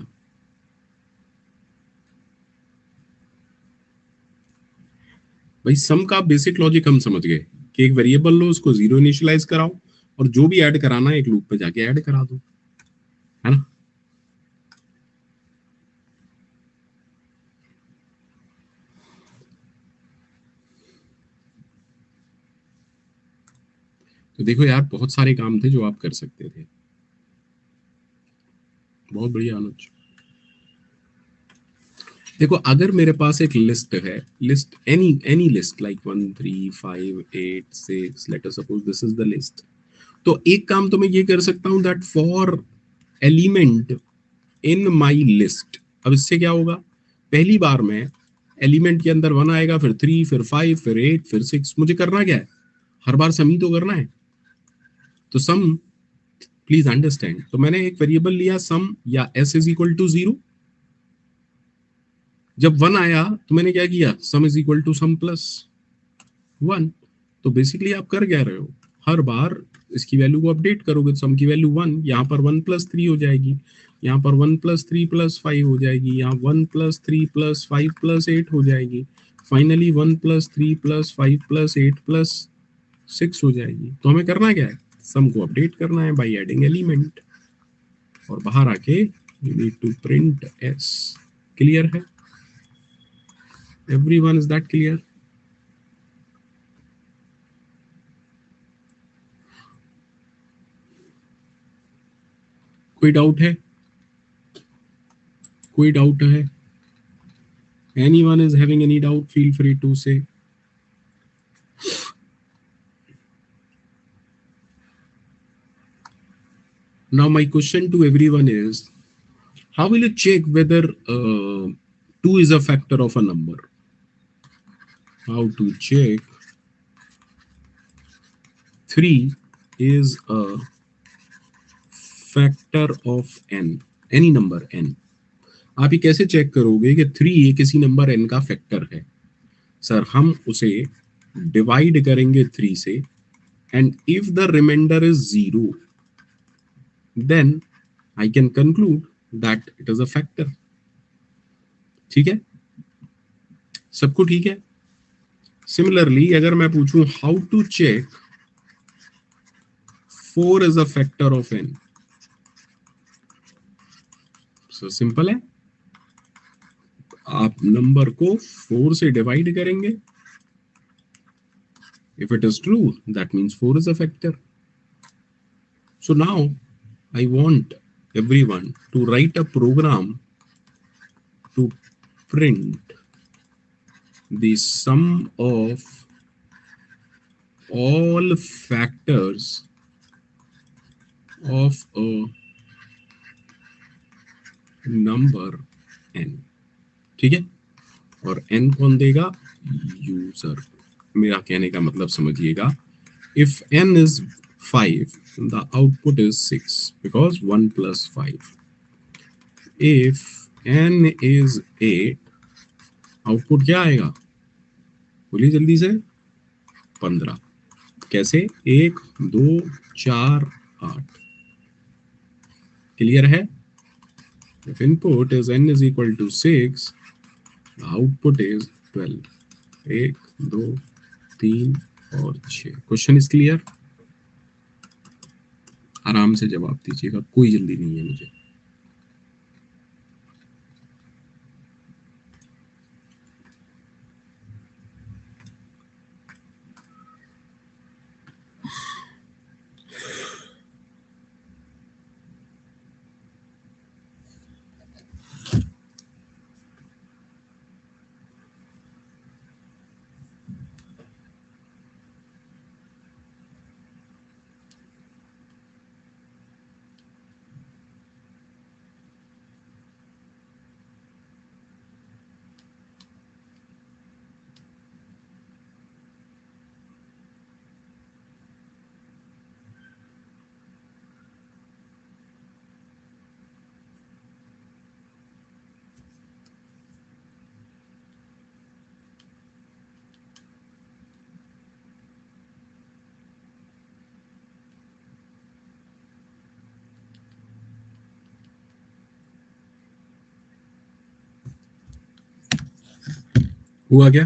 भाई सम का बेसिक लॉजिक हम समझ गए कि एक वेरिएबल लो, उसको जीरो इनिशियलाइज कराओ और जो भी ऐड कराना है एक लूप पे जाके ऐड करा दो, है ना. तो देखो यार, बहुत सारे काम थे जो आप कर सकते थे. बहुत बढ़िया अनुज. देखो, अगर मेरे पास एक लिस्ट है, list any any list like 1 3 5 8 6, let us suppose this is the list. तो एक काम तो मैं ये कर सकता हूं that for element in my list. अब इससे क्या होगा? पहली बार में एलिमेंट के अंदर 1 आएगा, फिर 3, फिर 5, फिर 8, फिर 6। मुझे करना क्या है, हर बार सम ही तो करना है। तो सम, प्लीज अंडरस्टैंड, तो मैंने एक वेरिएबल लिया सम या s इज इक्वल टू 0। जब 1 आया तो मैंने क्या किया, sum is equal to sum plus 1। तो बेसिकली आप कर क्या रहे हो, हर बार इसकी वैल्यू को अपडेट करोगे, सम की वैल्यू 1, यहाँ पर 1 प्लस 3 हो जाएगी, यहाँ पर 1 प्लस 3 प्लस 5 हो जाएगी, यहाँ 1 प्लस 3 प्लस 5 प्लस 8 हो जाएगी, finally 1 plus 3 plus 5 plus 8 plus 6 हो जाएगी। तो हमें करना क्या है, सम को अपडेट करना है बाय एडिंग एलिमेंट, और बाहर आके you need to print s. Clear है, एवरीवन, इज दैट क्लियर? कोई डाउट है, कोई डाउट है? Anyone is having any doubt, feel free to say. Now my question to everyone is, how will you check whether 2 is a factor of a number? How to check 3 is a factor of n, any number n? आप ये कैसे check करोगे कि 3 किसी number n का factor है? Sir, हम उसे डिवाइड करेंगे 3 से, and if the remainder is 0, then I can conclude that it is a factor. ठीक है, सबको ठीक है? सिमिलरली अगर मैं पूछूं how to check 4 is a factor of n, so simple है, आप नंबर को 4 से डिवाइड करेंगे, if it is true that means 4 is a factor. So now I want everyone to write a program to print the sum of all factors of a number n। ठीक है, और n कौन देगा, user. मेरा कहने का मतलब समझिएगा, if n is 5 the output is 6 because 1 plus 5। if n is 8 output क्या आएगा, बोलिए जल्दी से, 15। कैसे, 1 2 4 8। क्लियर है? if input is n is equal to 6, the output is 12। 1 2 3 और 6। Question is clear? आराम से जवाब दीजिएगा, कोई जल्दी नहीं है मुझे। हुआ क्या?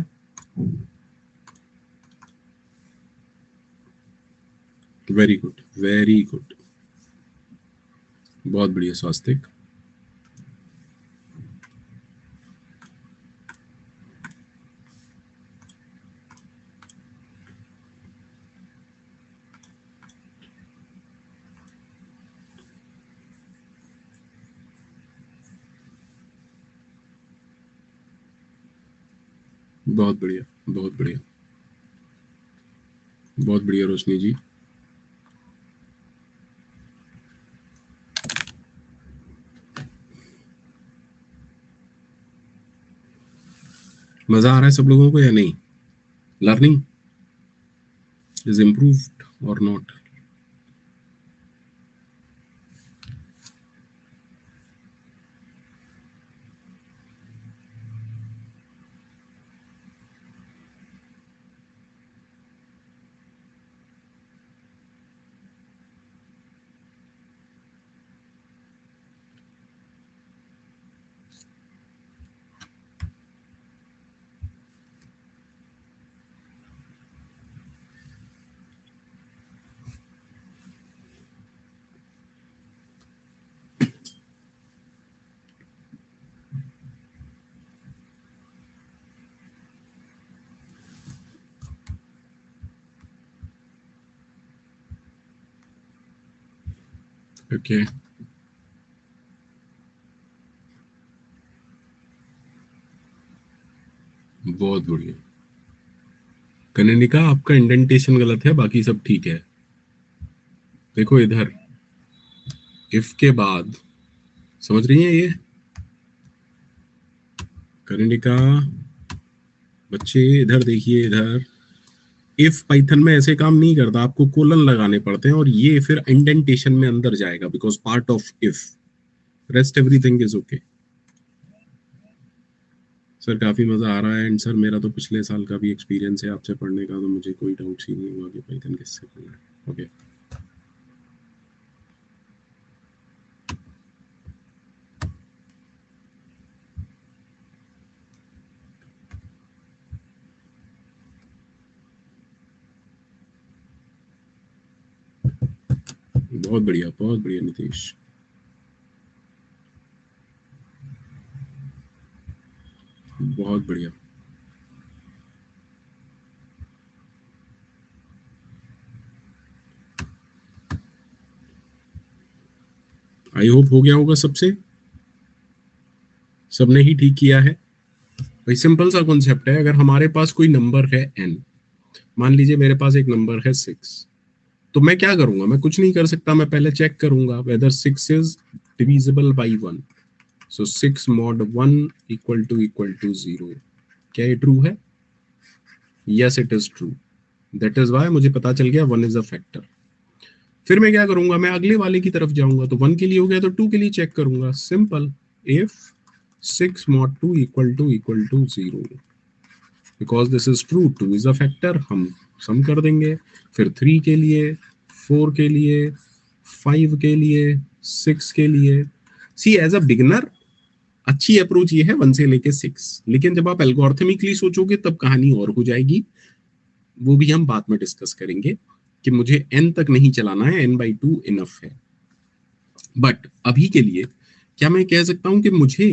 वेरी गुड, वेरी गुड, बहुत बढ़िया स्वास्तिक। बहुत बढ़िया, बहुत बढ़िया, बहुत बढ़िया रोशनी जी। मजा आ रहा है सब लोगों को या नहीं? लर्निंग इज इम्प्रूव्ड और नॉट? ओके, बहुत बढ़िया। कनिनिका, आपका इंडेंटेशन गलत है, बाकी सब ठीक है। देखो इधर, इफ के बाद, समझ रही है ये? कनिनिका, बच्चे इधर देखिए, इधर इफ पाइथन में ऐसे काम नहीं करता, आपको कोलन लगाने पड़ते हैं और ये फिर इंडेंटेशन में अंदर जाएगा because part of if. Rest everything is okay. Sir काफी मजा आ रहा है, एंड सर मेरा तो पिछले साल का भी एक्सपीरियंस है आपसे पढ़ने का, तो मुझे कोई डाउट ही नहीं हुआ कि पाइथन किससे पढ़ना है। ओके, बहुत बढ़िया नीतीश। बहुत बढ़िया। आई होप हो गया होगा सबसे, सबने ही ठीक किया है। भाई सिंपल सा कॉन्सेप्ट है, अगर हमारे पास कोई नंबर है n, मान लीजिए मेरे पास एक नंबर है 6, तो मैं क्या करूंगा? मैं कुछ नहीं कर सकता, मैं पहले चेक करूंगा whether 6 is divisible by 1। So 6 mod 1 equal to 0। क्या ये ट्रू है? Yes it is true. That is why मुझे पता चल गया 1 इज अ फैक्टर। फिर मैं क्या करूंगा? मैं अगले वाले की तरफ जाऊंगा, तो 1 के लिए हो गया तो 2 के लिए चेक करूंगा। Simple, if 6 mod 2 equal to 0, because this is true, 2 is a factor, हम सम कर देंगे। फिर 3 के लिए, 4 के लिए, 5 के लिए, 6 के लिए। सी एज अ बिगिनर अच्छी अप्रोच ये है 1 से लेके 6, लेकिन जब आप एल्गोरिथमिकली सोचोगे तब कहानी और हो जाएगी। वो भी हम बाद में डिस्कस करेंगे कि मुझे n तक नहीं चलाना है, n/2 इनफ है। बट अभी के लिए क्या मैं कह सकता हूं कि मुझे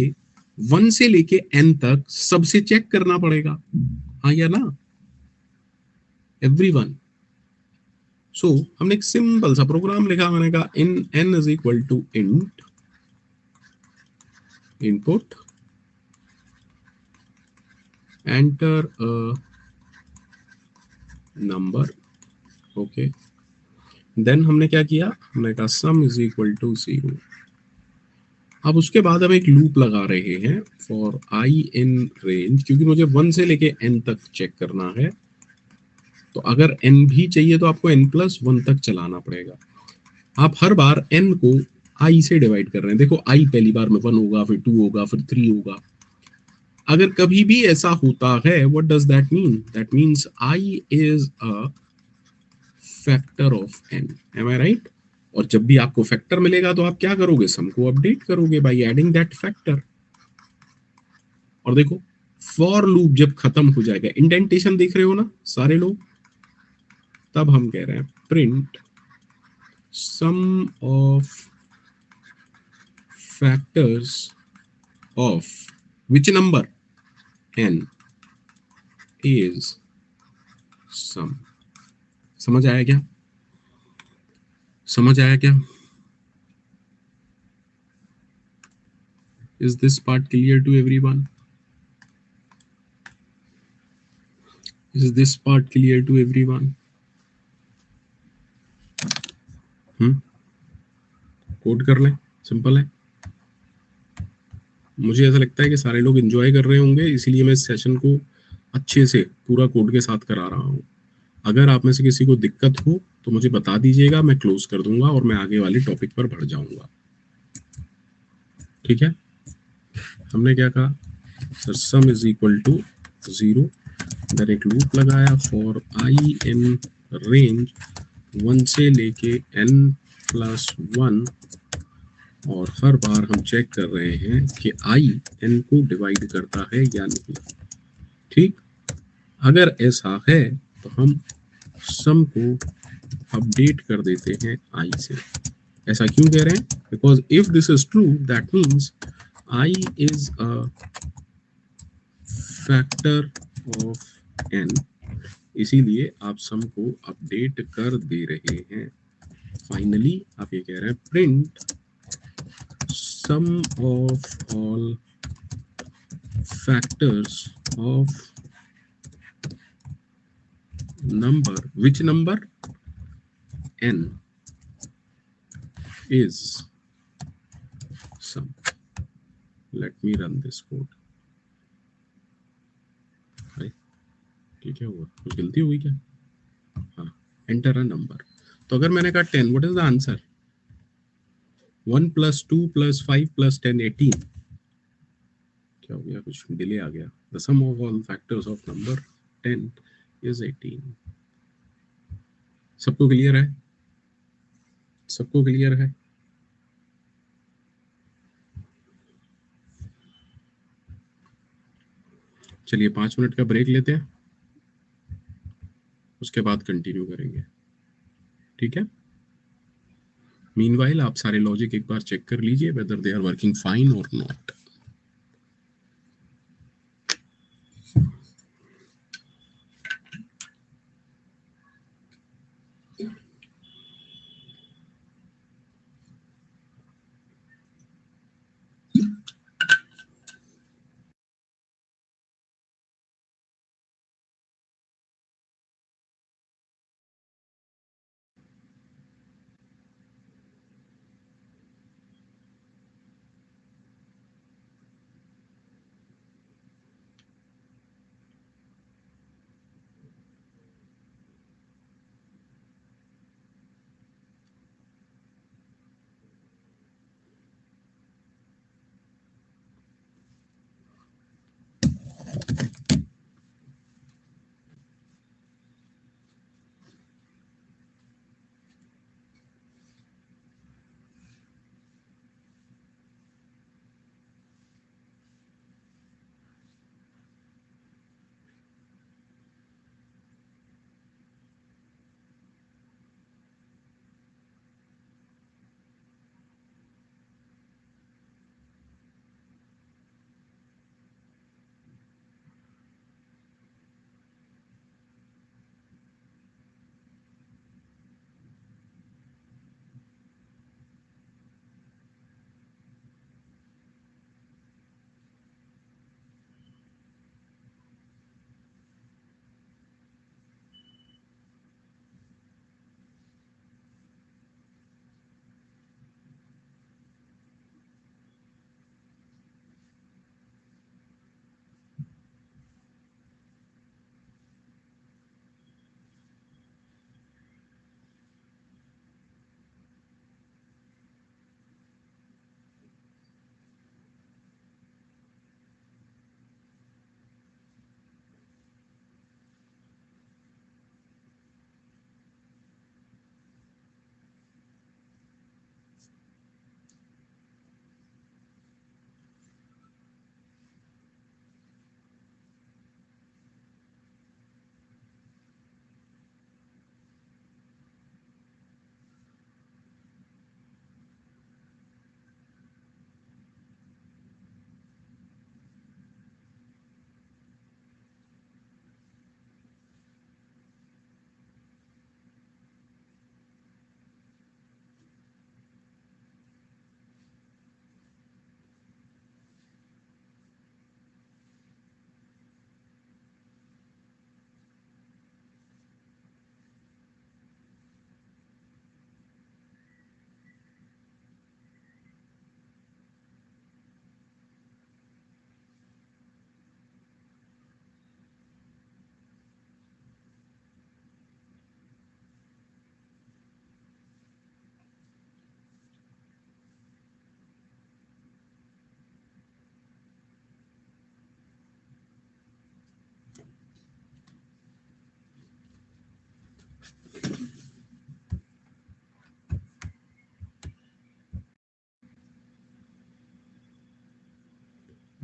1 से लेके n तक सबसे चेक करना पड़ेगा? हाँ या ना एवरीवन? सो हमने एक सिंपल सा प्रोग्राम लिखा, मैंने कहा in n is equal to int input enter a number. Okay, then हमने क्या किया? हमने कहा सम इज इक्वल टू 0। अब उसके बाद हम एक लूप लगा रहे हैं फॉर आई इन रेंज, क्योंकि मुझे 1 से लेके n तक चेक करना है। तो अगर n भी चाहिए तो आपको n+1 तक चलाना पड़ेगा। आप हर बार n को i से डिवाइड कर रहे हैं। देखो i पहली बार में 1 होगा, फिर 2 होगा, फिर 3 होगा। अगर कभी भी ऐसा होता है, what does that mean? That means i is a factor of n। Am I right? और जब भी आपको फैक्टर मिलेगा तो आप क्या करोगे? सम को अपडेट करोगे बाय एडिंग दैट फैक्टर। और देखो, फॉर लूप जब खत्म हो जाएगा, इंडेंटेशन देख रहे हो ना सारे लोग, तब हम कह रहे हैं print sum of factors of which number n is sum. समझ आया क्या? समझ आया क्या? Is this part clear to everyone? Is this part clear to everyone? Code कर लें, सिंपल है। मुझे ऐसा लगता है कि सारे लोग एंजॉय कर रहे होंगे, इसीलिए मैं इस सेशन को अच्छे से पूरा कोड के साथ करा रहा हूँ। अगर आप में से किसी को दिक्कत हो तो मुझे बता दीजिएगा, मैं क्लोज कर दूंगा और मैं आगे वाले टॉपिक पर बढ़ जाऊंगा। ठीक है, हमने क्या कहा sir, sum is equal to 0, इधर एक लूप लगाया फॉर आई इन रेंज 1 से लेके n+1, और हर बार हम चेक कर रहे हैं कि आई n को डिवाइड करता है या नहीं। ठीक, अगर ऐसा है तो हम सम को अपडेट कर देते हैं आई से। ऐसा क्यों कह रहे हैं? Because if this is true that means I is a factor of n, इसीलिए आप सम को अपडेट कर दे रहे हैं। फाइनली आप ये कह रहे हैं print sum of all factors of number, which number? n is sum. Let me run this code. अरे ये क्या हुआ, कुछ गलती हुई क्या? हाँ, एंटर अ नंबर। तो अगर मैंने कहा 10, व्हाट इज द आंसर? 1 + 2 + 5 + 10 18। क्या हो गया, कुछ डिले आ गया। The sum of all factors of number 10 is 18। सबको क्लियर है? सबको क्लियर है? चलिए 5 मिनट का ब्रेक लेते हैं, उसके बाद कंटिन्यू करेंगे। ठीक है, मीनवाइल आप सारे लॉजिक एक बार चेक कर लीजिए whether they are working fine और नॉट।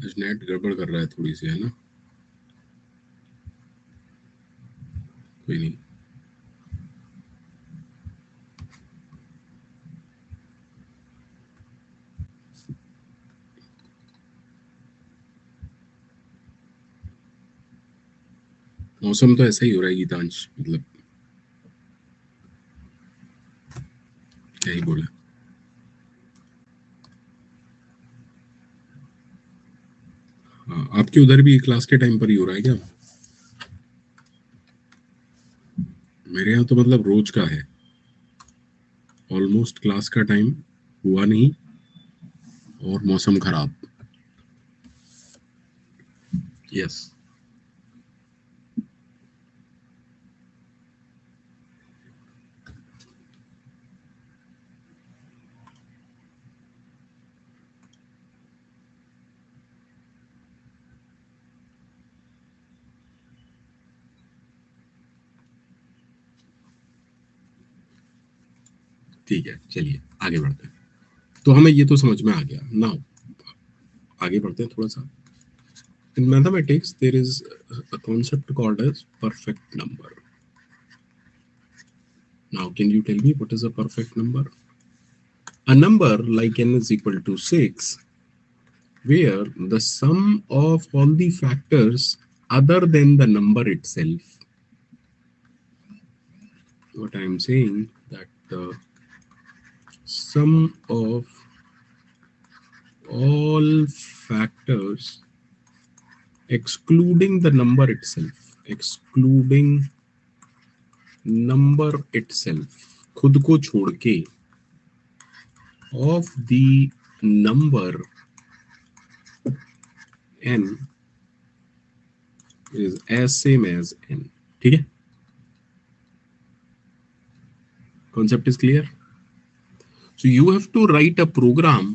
आज नेट गड़बड़ कर रहा है थोड़ी सी, है ना? कोई नहीं। मौसम तो ऐसा ही हो रहा है गीतांश, मतलब क्या ही बोले। हाँ, आपके उधर भी क्लास के टाइम पर ही हो रहा है क्या? मेरे यहाँ तो मतलब रोज का है, ऑलमोस्ट क्लास का टाइम हुआ नहीं और मौसम खराब। यस। ठीक है, चलिए आगे बढ़ते हैं। तो हमें ये तो समझ में आ गया ना। आगे बढ़ते हैं थोड़ा सा। In mathematics, there is a concept called as perfect number. Now, can you tell me what is a perfect number? A number like n is equal to 6, where the sum of all the factors other than the number itself. What I am saying that the sum of all factors excluding the number itself, excluding number itself, खुद को छोड़ के, of the number n is as same as n. ठीक है, concept is clear. So you have to write a program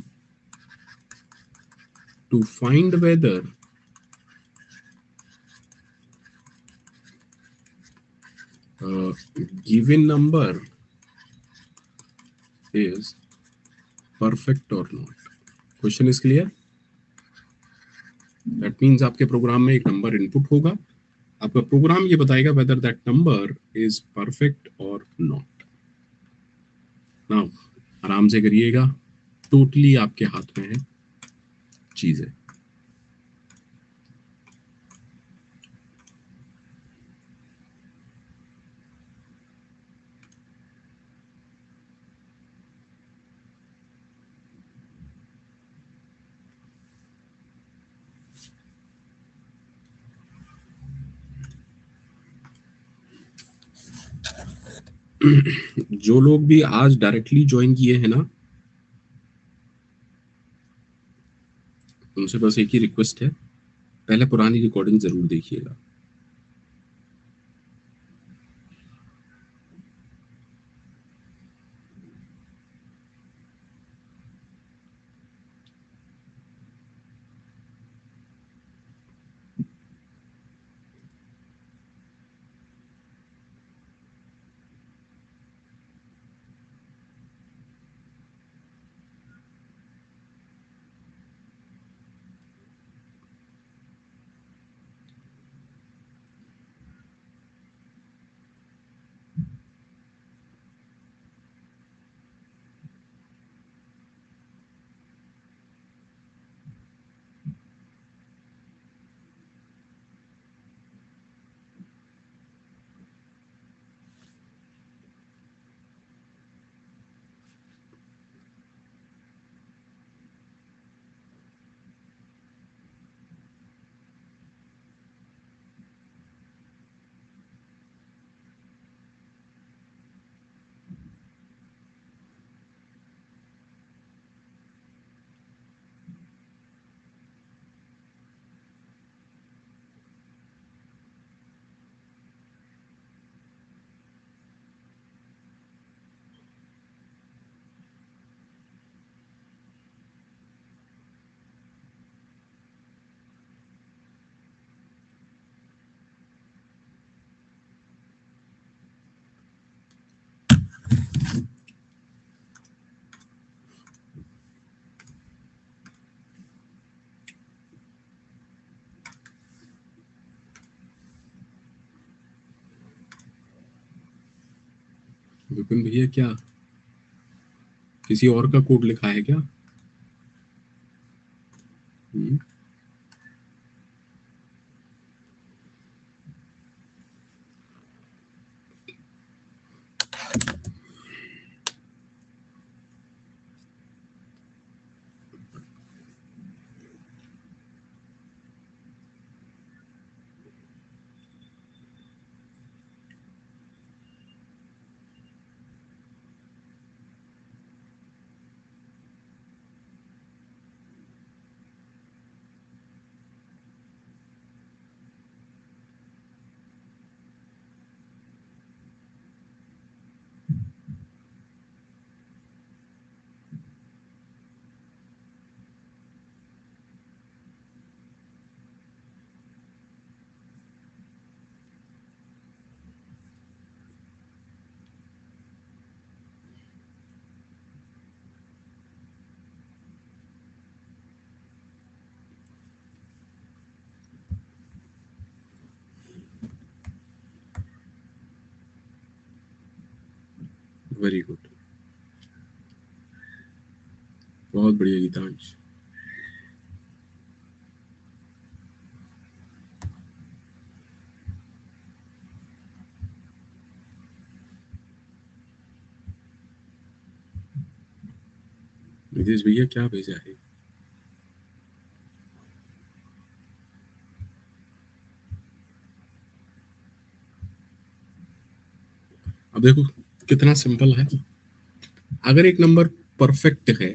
to find whether a given number is perfect or not. Question is clear. That means आपके programme में एक number input होगा, आपका programme ये बताएगा whether that number is perfect or not. Now आराम से करिएगा, टोटली आपके हाथ में है चीजें। जो लोग भी आज डायरेक्टली ज्वाइन किए हैं ना, उनसे बस एक ही रिक्वेस्ट है, पहले पुरानी रिकॉर्डिंग जरूर देखिएगा। विपिन भैया क्या किसी और का कोड लिखा है क्या? वेरी गुड, बहुत बढ़िया गीतांश। नितेश भैया क्या भेजा है? अब देखो कितना सिंपल है। अगर एक नंबर परफेक्ट है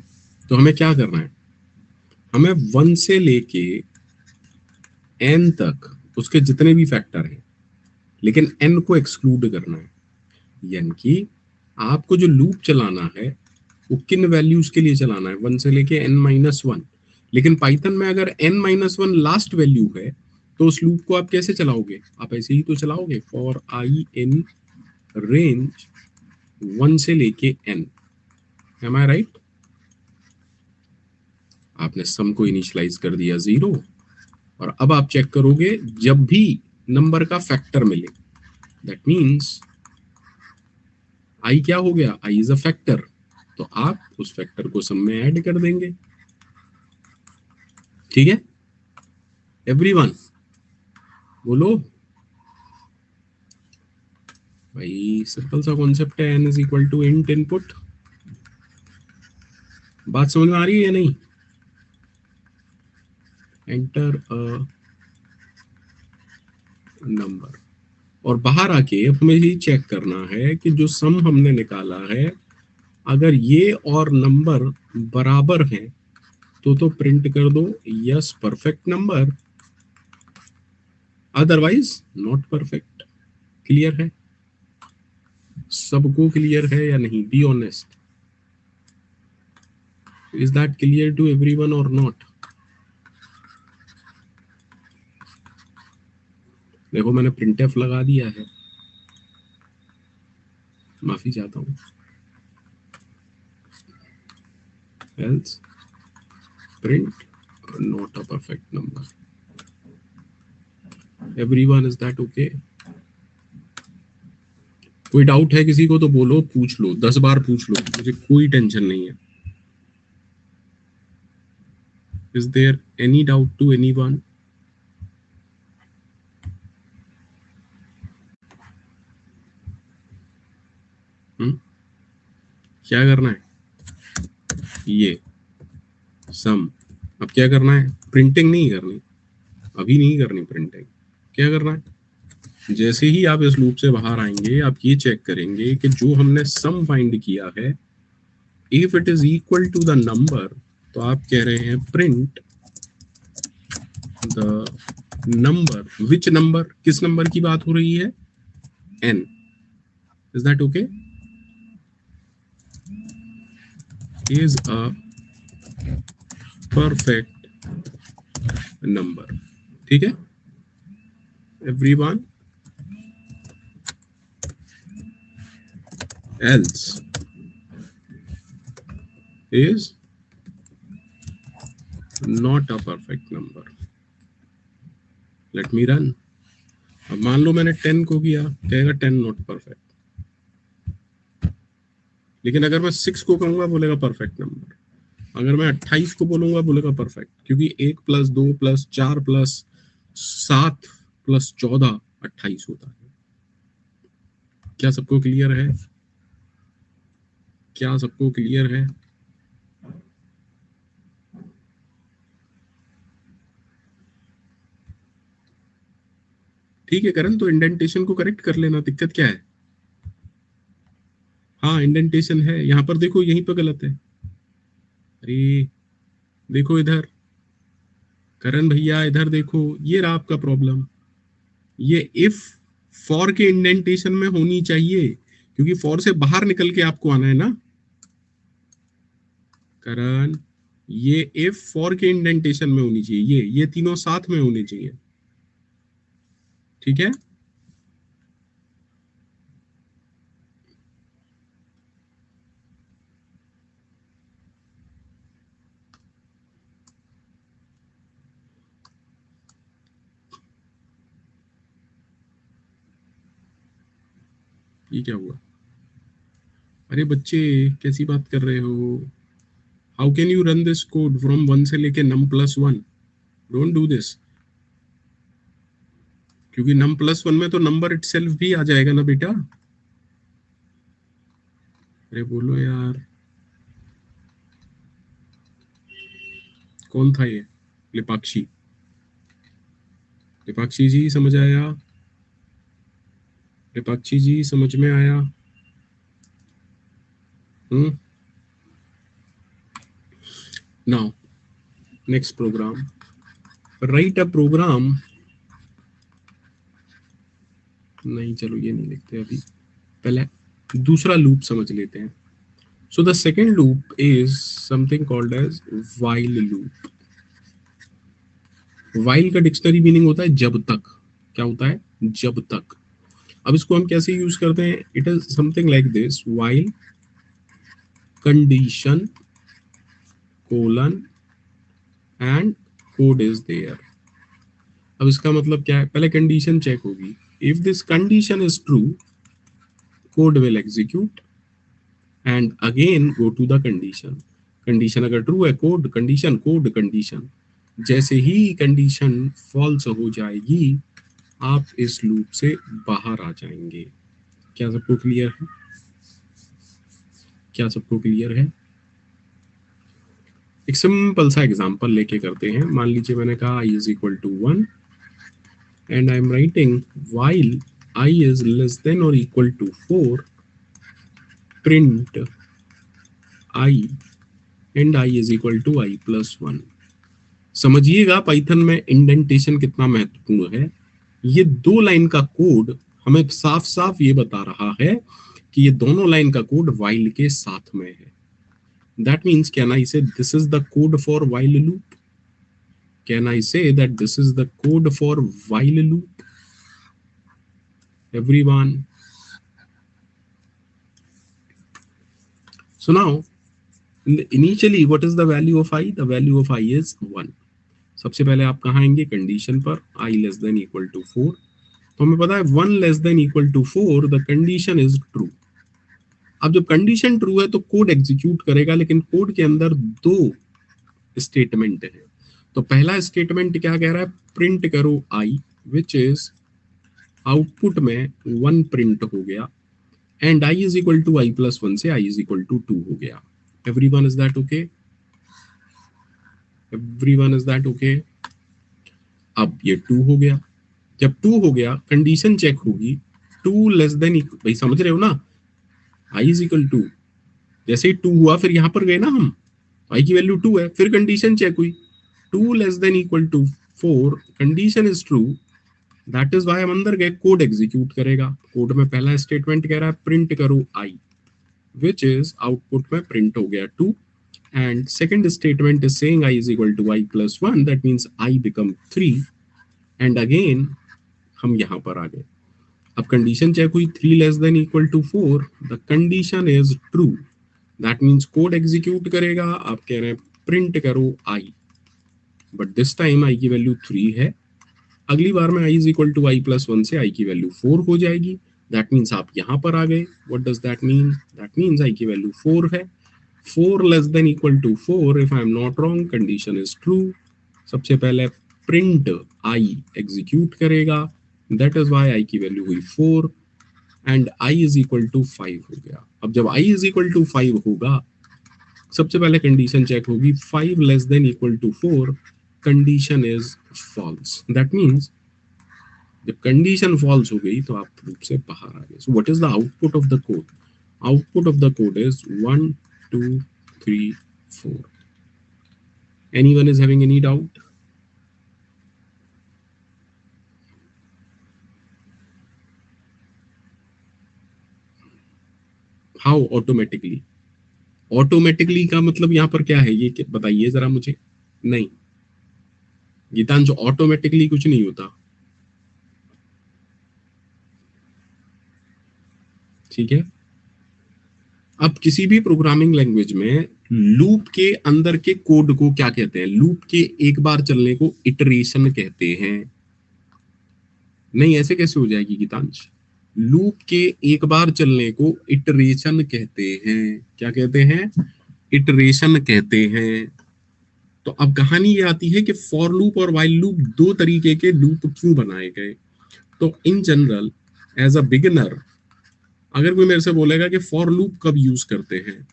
तो हमें क्या करना है? हमें 1 से लेके n तक उसके जितने भी फैक्टर हैं, लेकिन n को एक्सक्लूड करना है। यानी कि आपको जो लूप चलाना है वो किन वैल्यूज के लिए चलाना है? 1 से लेके n-1। लेकिन पाइथन में अगर n-1 लास्ट वैल्यू है तो उस लूप को आप कैसे चलाओगे? आप ऐसे ही तो चलाओगे, फॉर i in रेंज 1 से लेके n। Am I right? आपने सम को इनिशियलाइज कर दिया 0, और अब आप चेक करोगे जब भी नंबर का फैक्टर मिले, दैट मीन्स आई क्या हो गया? आई इज अ फैक्टर, तो आप उस फैक्टर को सम में ऐड कर देंगे। ठीक है एवरीवन, बोलो भाई। सिंपल सा कॉन्सेप्ट है, n is equal to int input. बात समझ में आ रही है या नहीं? एंटर अ नंबर, और बाहर आके अब हमें ये चेक करना है कि जो सम हमने निकाला है, अगर ये और नंबर बराबर हैं तो प्रिंट कर दो yes perfect number, otherwise not perfect. Clear है? सबको क्लियर है या नहीं? Be honest, is that clear to everyone और नॉट? देखो मैंने प्रिंटफ लगा दिया है, माफी चाहता हूँ। Else print not a perfect number. Everyone, is that okay? कोई डाउट है किसी को तो बोलो, पूछ लो, 10 बार पूछ लो, मुझे कोई टेंशन नहीं है। Is there any doubt to anyone? क्या करना है? ये सम। अब क्या करना है? प्रिंटिंग नहीं करनी, अभी नहीं करनी प्रिंटिंग। क्या करना है? जैसे ही आप इस लूप से बाहर आएंगे, आप ये चेक करेंगे कि जो हमने सम फाइंड किया है, if it is equal to the number, तो आप कह रहे हैं print the number. Which number? किस नंबर की बात हो रही है? n। Is that okay? Is a perfect number. ठीक है everyone? else is not a perfect number. Let me run. अब मान लो मैंने 10 को किया, कहेगा 10 नॉट परफेक्ट। लेकिन अगर मैं 6 को कहूंगा बोलेगा परफेक्ट नंबर, अगर मैं 28 को बोलूंगा बोलेगा परफेक्ट, क्योंकि 1 + 2 + 4 + 7 + 14 28 होता है। क्या सबको क्लियर है? क्या सबको क्लियर है? ठीक है करण, तो इंडेंटेशन को करेक्ट कर लेना, दिक्कत क्या है? हाँ इंडेंटेशन है यहाँ पर, देखो यहीं पर गलत है। अरे देखो इधर, करण भैया इधर देखो, ये रहा आपका प्रॉब्लम। ये इफ फॉर के इंडेंटेशन में होनी चाहिए, क्योंकि फॉर से बाहर निकल के आपको आना है ना करण। ये इफ फॉर के इंडेंटेशन में होनी चाहिए, ये तीनों साथ में होने चाहिए, ठीक है। ये क्या हुआ? अरे बच्चे कैसी बात कर रहे हो? How can you run this code from 1 से लेके num+1? डोंट डू दिस, क्योंकि num+1 में तो नंबर इटसेल्फ भी आ जाएगा ना बेटा। अरे बोलो यार, कौन था ये? लिपाक्षी, लिपाक्षी जी समझ आया? लिपाक्षी जी समझ में आया? Now next programme, right a programme. नहीं चलो ये नहीं लिखते अभी, पहले दूसरा लूप समझ लेते हैं। So the second loop is something called as while loop. While का डिक्शनरी मीनिंग होता है जब तक। क्या होता है? जब तक। अब इसको हम कैसे यूज करते हैं? It is something like this, while condition colon and code is there. अब इसका मतलब क्या है? पहले कंडीशन चेक होगी, if this condition is true code will execute and again go to the condition. Condition अगर ट्रू है कोड कंडीशन, कोड कंडीशन। जैसे ही कंडीशन फॉल्स हो जाएगी आप इस लूप से बाहर आ जाएंगे। क्या सबको क्लियर है? क्या सबको क्लियर है? एक सिंपल सा एग्जांपल लेके करते हैं। मान लीजिए मैंने कहा i is equal to 1 and I am writing while I is less than or equal to 4 print I and I is equal to I plus 1। समझिएगा पाइथन में इंडेंटेशन कितना महत्वपूर्ण है। ये 2 लाइन का कोड हमें साफ साफ ये बता रहा है कि ये दोनों लाइन का कोड while के साथ में है। That means can I say this is the code for while loop? Can I say that this is the code for while loop? Everyone. So now, initially, what is the value of I? The value of I is 1. सबसे पहले आप कहाँ आएंगे? Condition पर, I less than equal to 4। तो हमें पता है 1 less than equal to 4, the condition is true। अब जब कंडीशन ट्रू है तो कोड एग्जीक्यूट करेगा, लेकिन कोड के अंदर 2 स्टेटमेंट है। तो पहला स्टेटमेंट क्या कह रहा है? प्रिंट करो I, विच इज आउटपुट में 1 प्रिंट हो गया and I is equal to I plus 1 से I is equal to 2 हो गया। Everyone is that okay? Everyone is that okay? अब ये 2 हो गया। जब 2 हो गया कंडीशन चेक होगी, 2 लेस देन, भाई समझ रहे हो ना, I is equal to, जैसे ही 2 हुआ फिर यहां पर गए ना हम, I की वैल्यू 2 है, फिर कंडीशन चेक हुई 2 less than equal to 4, condition is true, that is why हम अंदर गए, कोड एग्जीक्यूट करेगा। कोड में पहला स्टेटमेंट कह रहा है प्रिंट करो I, विच इज आउटपुट में प्रिंट हो गया 2 and second statement is saying I is equal to I plus 1, that means I become 3 and again हम यहाँ पर आ गए। अब कंडीशन चेक हुई 3 less than equal to 4, the condition is true, that means code execute करेगा। आप कह रहे हैं प्रिंट करो I, but this time I की वैल्यू 3 है। अगली बार में I is equal to I plus 1 से I की वैल्यू 4 हो जाएगी। दैट मीन्स आप यहां पर आ गए. What does that mean? That means I की वैल्यू 4 है. 4 less than equal to 4, if I am not wrong, condition is true. सबसे पहले प्रिंट आई एग्जीक्यूट करेगा. दैट इज वाई आई की वैल्यू हुई 4 and I is equal to 5 हो गया. अब जब आई इज इक्वल टू 5 होगा, सबसे पहले कंडीशन चेक होगी. 5 less than equal to 4, condition is false. That means जब कंडीशन फॉल्स हो गई तो आप लूप से बाहर आ गए. So what is the output of the code? Output of the code is 1 2 3 4. Anyone is having any doubt? How automatically? Automatically का मतलब यहाँ पर क्या है, ये बताइए जरा मुझे. नहीं गीतांश, ऑटोमेटिकली कुछ नहीं होता. ठीक है. अब किसी भी प्रोग्रामिंग लैंग्वेज में लूप के अंदर के कोड को क्या कहते हैं? लूप के एक बार चलने को इटरेशन कहते हैं. नहीं ऐसे कैसे हो जाएगी गीतांश? लूप के एक बार चलने को इटरेशन कहते हैं. क्या कहते हैं? इटरेशन कहते हैं. तो अब कहानी ये आती है कि फॉर लूप और व्हाइल लूप दो तरीके के लूप क्यों बनाए गए. तो in general as a beginner अगर कोई मेरे से बोलेगा कि फॉर लूप कब यूज करते हैं,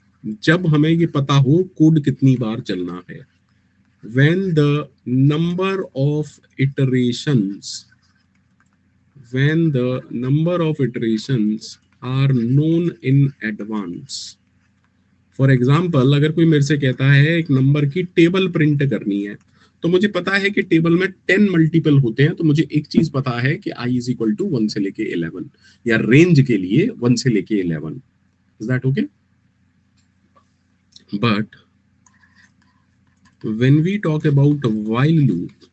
जब हमें ये पता हो कोड कितनी बार चलना है. when the number of iterations when the number of iterations are known in advance. For example अगर कोई मेरे से कहता है एक नंबर की टेबल प्रिंट करनी है, तो मुझे पता है कि टेबल में 10 मल्टीपल होते हैं, तो मुझे एक चीज पता है कि i इज इक्वल टू 1 से लेके 11, या रेंज के लिए 1 से लेके 11. Is that okay? But when we talk about a while loop,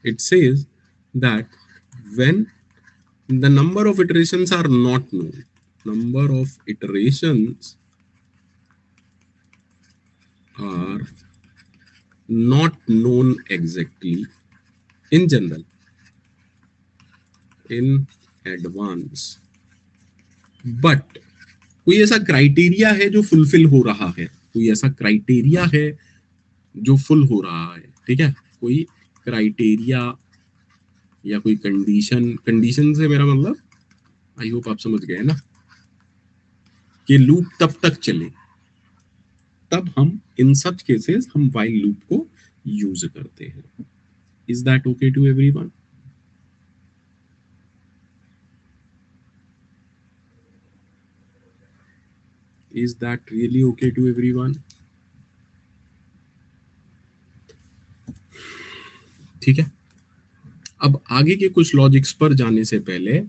it says that when the number of iterations are not known, number of iterations are not known exactly in general in advance, but कोई ऐसा criteria है जो fulfil हो रहा है. कोई ऐसा criteria है जो फुल हो रहा है. ठीक है. कोई क्राइटेरिया या कोई कंडीशन. कंडीशन से मेरा मतलब आई होप आप समझ गए ना, कि लूप तब तक चले, तब हम इन सच केसेस हम व्हाइल लूप को यूज करते हैं. Is that okay to everyone? Is that really okay to everyone? ठीक है. अब आगे के कुछ लॉजिक्स पर जाने से पहले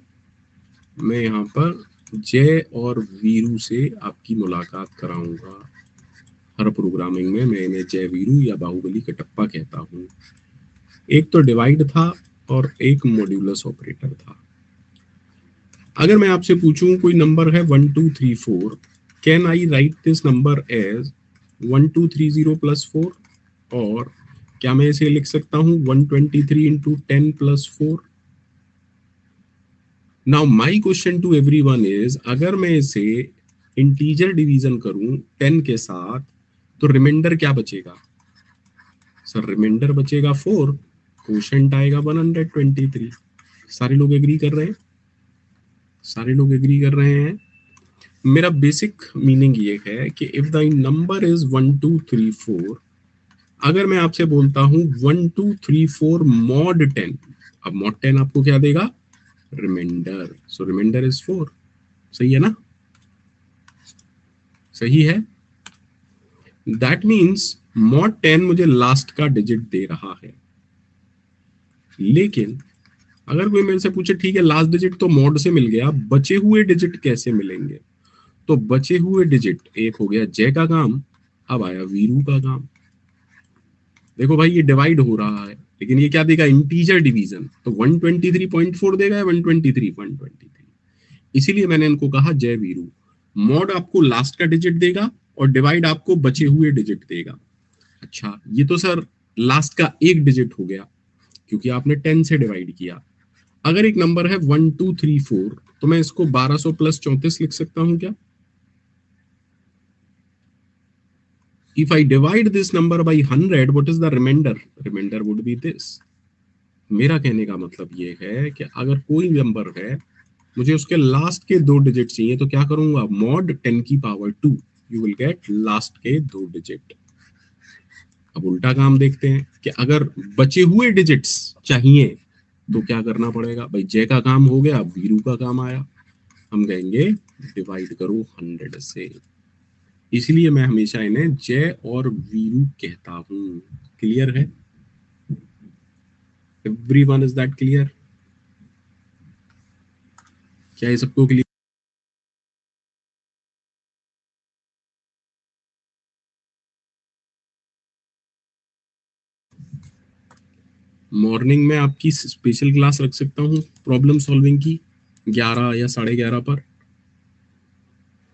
मैं यहाँ पर जय और वीरू से आपकी मुलाकात कराऊंगा. हर प्रोग्रामिंग में मैं इन्हें जय वीरू या बाहुबली कटप्पा कहता हूँ. एक तो डिवाइड था और एक मॉड्यूलस ऑपरेटर था. अगर मैं आपसे पूछूं कोई नंबर है 1 2 3 4, can I write this number as 1 2 3 0 plus 4, और क्या मैं इसे लिख सकता हूं 123 into 10 plus 4? Now my question to everyone is, अगर मैं इसे इंटीजर डिवीजन करूं 10 के साथ, तो रिमाइंडर क्या बचेगा? सर रिमाइंडर बचेगा 4, क्वोशंट आएगा 123. सारे लोग एग्री कर रहे हैं? सारे लोग एग्री कर रहे हैं. मेरा बेसिक मीनिंग ये है कि इफ द नंबर इज 1 2 3 4, अगर मैं आपसे बोलता हूं 1 2 3 4 मॉड 10, अब मॉड 10 आपको क्या देगा? रिमाइंडर. So reminder is 4. सही है ना? सही है. दैट मीन्स मॉड 10 मुझे लास्ट का डिजिट दे रहा है. लेकिन अगर कोई मेरे से पूछे ठीक है लास्ट डिजिट तो मॉड से मिल गया, बचे हुए डिजिट कैसे मिलेंगे? तो बचे हुए डिजिट, एक हो गया जय का काम, अब आया वीरू का काम. देखो भाई ये डिवाइड हो रहा है, लेकिन ये क्या देगा? Integer division. तो 123.4 देगा या 123. इसीलिए मैंने इनको कहा जय वीरू. मॉड आपको लास्ट का डिजिट देगा और डिवाइड आपको बचे हुए डिजिट देगा. अच्छा ये तो सर लास्ट का एक डिजिट हो गया, क्योंकि आपने 10 से डिवाइड किया. अगर एक नंबर है 1234, तो मैं इसको 1200 प्लस 34 लिख सकता हूं क्या? If I divide this number by 100, what is the remainder? Remainder would be this. मेरा कहने का मतलब ये है कि अगर कोई नंबर है, मुझे उसके लास्ट के 2 डिजिट चाहिए, तो क्या करूंगा? मॉड 10 की power 2, you will get last के 2 डिजिट। अब उल्टा काम देखते हैं कि अगर बचे हुए डिजिट्स चाहिए तो क्या करना पड़ेगा? भाई जय का काम हो गया, वीरू का काम आया, हम कहेंगे डिवाइड करो 100 से। इसलिए मैं हमेशा इन्हें जय और वीरू कहता हूं। क्लियर है? Everyone, is that clear? क्या ये सबको क्लियर? मॉर्निंग में आपकी स्पेशल क्लास रख सकता हूँ प्रॉब्लम सॉल्विंग की, 11 या 11:30 पर।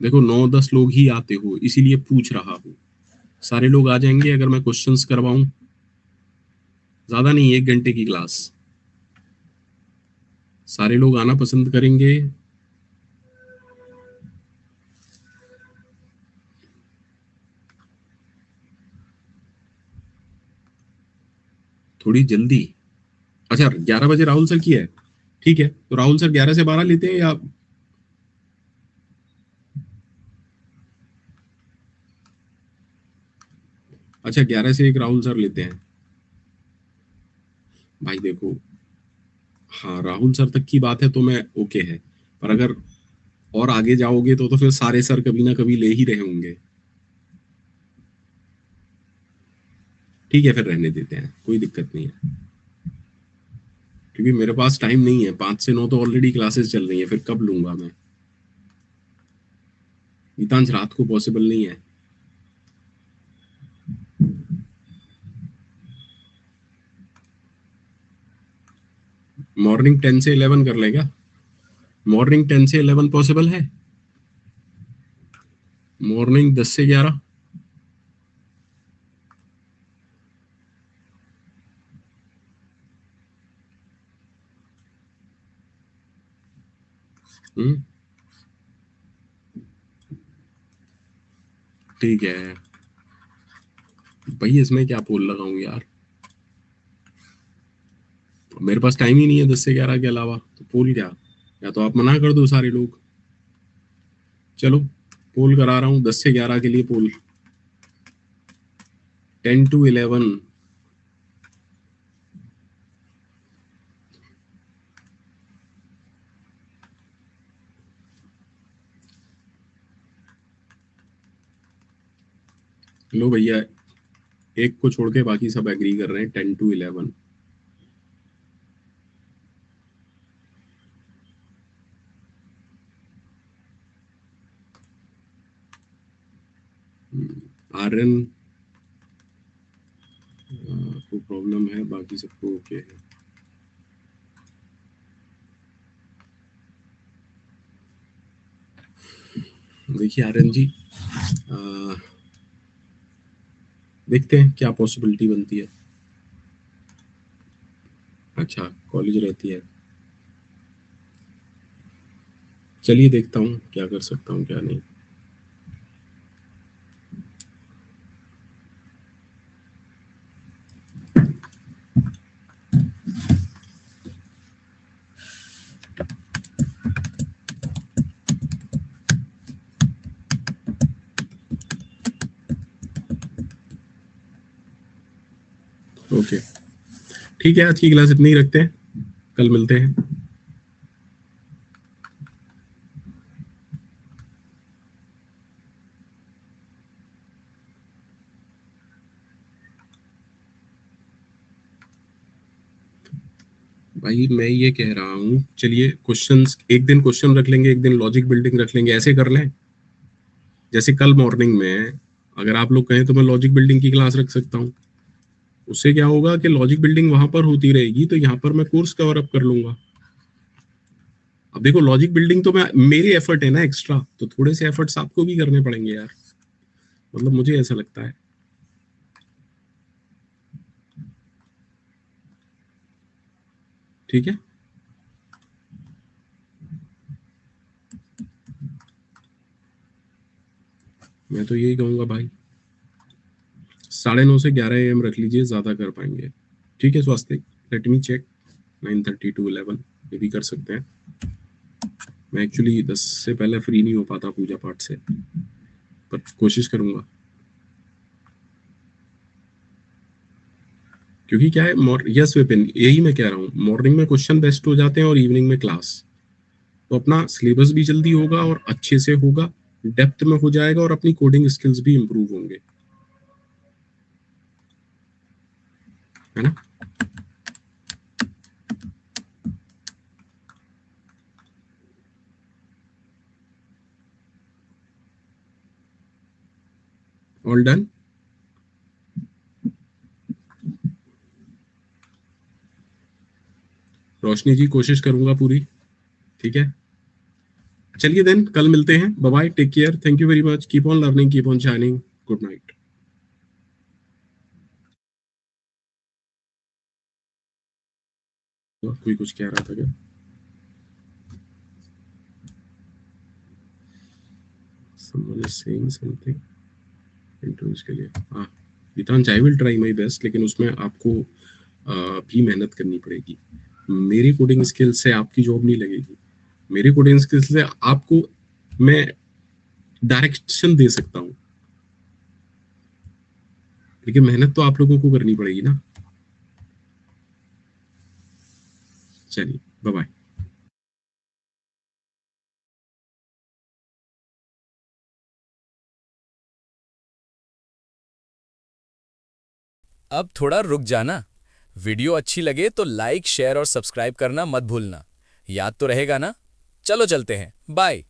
देखो 9-10 लोग ही आते हो, इसीलिए पूछ रहा हूँ। सारे लोग आ जाएंगे अगर मैं क्वेश्चंस करवाऊं? ज्यादा नहीं, 1 घंटे की क्लास। सारे लोग आना पसंद करेंगे? थोड़ी जल्दी। अच्छा, 11 बजे राहुल सर की है? ठीक है, तो राहुल सर 11 से 12 लेते हैं या? अच्छा, 11 से 1 राहुल सर लेते हैं। भाई देखो, हाँ राहुल सर तक की बात है तो मैं ओके है, पर अगर और आगे जाओगे तो फिर सारे सर कभी ना कभी ले ही रहे होंगे। ठीक है, फिर रहने देते हैं, कोई दिक्कत नहीं है, क्योंकि मेरे पास टाइम नहीं है। 5 से 9 तो ऑलरेडी क्लासेस चल रही है, फिर कब लूंगा मैं? गीतांश, रात को पॉसिबल नहीं है। मॉर्निंग 10 से 11 कर लेगा? मॉर्निंग 10 से 11 पॉसिबल है? मॉर्निंग 10 से 11? हम्म, ठीक है भाई, इसमें क्या पोल लगाऊं यार? मेरे पास टाइम ही नहीं है 10 से 11 के अलावा, तो पोल क्या? या तो आप मना कर दो सारे लोग। चलो, पोल करा रहा हूँ 10 से 11 के लिए पोल। 10 to 11। लो भैया, एक को छोड़ के बाकी सब एग्री कर रहे हैं 10 to 11। आर्यन को प्रॉब्लम है, बाकी सबको ओके है। देखिए आर्यन जी, अ, देखते हैं क्या पॉसिबिलिटी बनती है। अच्छा, कॉलेज रहती है? चलिए देखता हूँ क्या कर सकता हूँ क्या नहीं। ओके, ठीक है, आज की क्लास इतनी ही रखते हैं, कल मिलते हैं। भाई मैं ये कह रहा हूँ, चलिए क्वेश्चंस एक दिन क्वेश्चन रख लेंगे, एक दिन लॉजिक बिल्डिंग रख लेंगे, ऐसे कर लें। जैसे कल मॉर्निंग में अगर आप लोग कहें तो मैं लॉजिक बिल्डिंग की क्लास रख सकता हूँ। उससे क्या होगा कि लॉजिक बिल्डिंग वहां पर होती रहेगी, तो यहाँ पर मैं कोर्स कवर अप कर लूंगा। अब देखो, लॉजिक बिल्डिंग तो मैं, मेरी एफर्ट है ना एक्स्ट्रा, तो थोड़े से एफर्ट्स आपको भी करने पड़ेंगे यार, मतलब मुझे ऐसा लगता है। ठीक है, मैं तो यही कहूंगा भाई 9:30 से 11 AM रख लीजिए, ज्यादा कर पाएंगे। ठीक है स्वास्थ्य, लेट मी चेक 9:30 to 11 ये भी कर सकते हैं। मैं एक्चुअली 10 से पहले फ्री नहीं हो पाता पूजा पाठ से, पर कोशिश करूंगा। क्योंकि क्या है, यस विपिन, यही मैं कह रहा हूँ, मॉर्निंग में क्वेश्चन बेस्ट हो जाते हैं और इवनिंग में क्लास, तो अपना सिलेबस भी जल्दी होगा और अच्छे से होगा, डेप्थ में हो जाएगा और अपनी कोडिंग स्किल्स भी इंप्रूव होंगे, है ना। All done. रोशनी जी कोशिश करूंगा पूरी। ठीक है, चलिए देन कल मिलते हैं। Bye bye, take care, thank you very much, keep on learning, keep on shining, good night. कोई कुछ कह रहा था क्या? someone is saying something interviews के लिए। हाँ Geetansh, I will try my best, लेकिन उसमें आपको भी मेहनत करनी पड़ेगी। मेरी कोडिंग स्किल से आपकी जॉब नहीं लगेगी, मेरी कोडिंग स्किल से आपको मैं डायरेक्शन दे सकता हूँ, लेकिन मेहनत तो आप लोगों को करनी पड़ेगी ना। चलिए बाय बाय। अब थोड़ा रुक जाना। वीडियो अच्छी लगे तो लाइक, शेयर और सब्सक्राइब करना मत भूलना। याद तो रहेगा ना? चलो चलते हैं, बाय।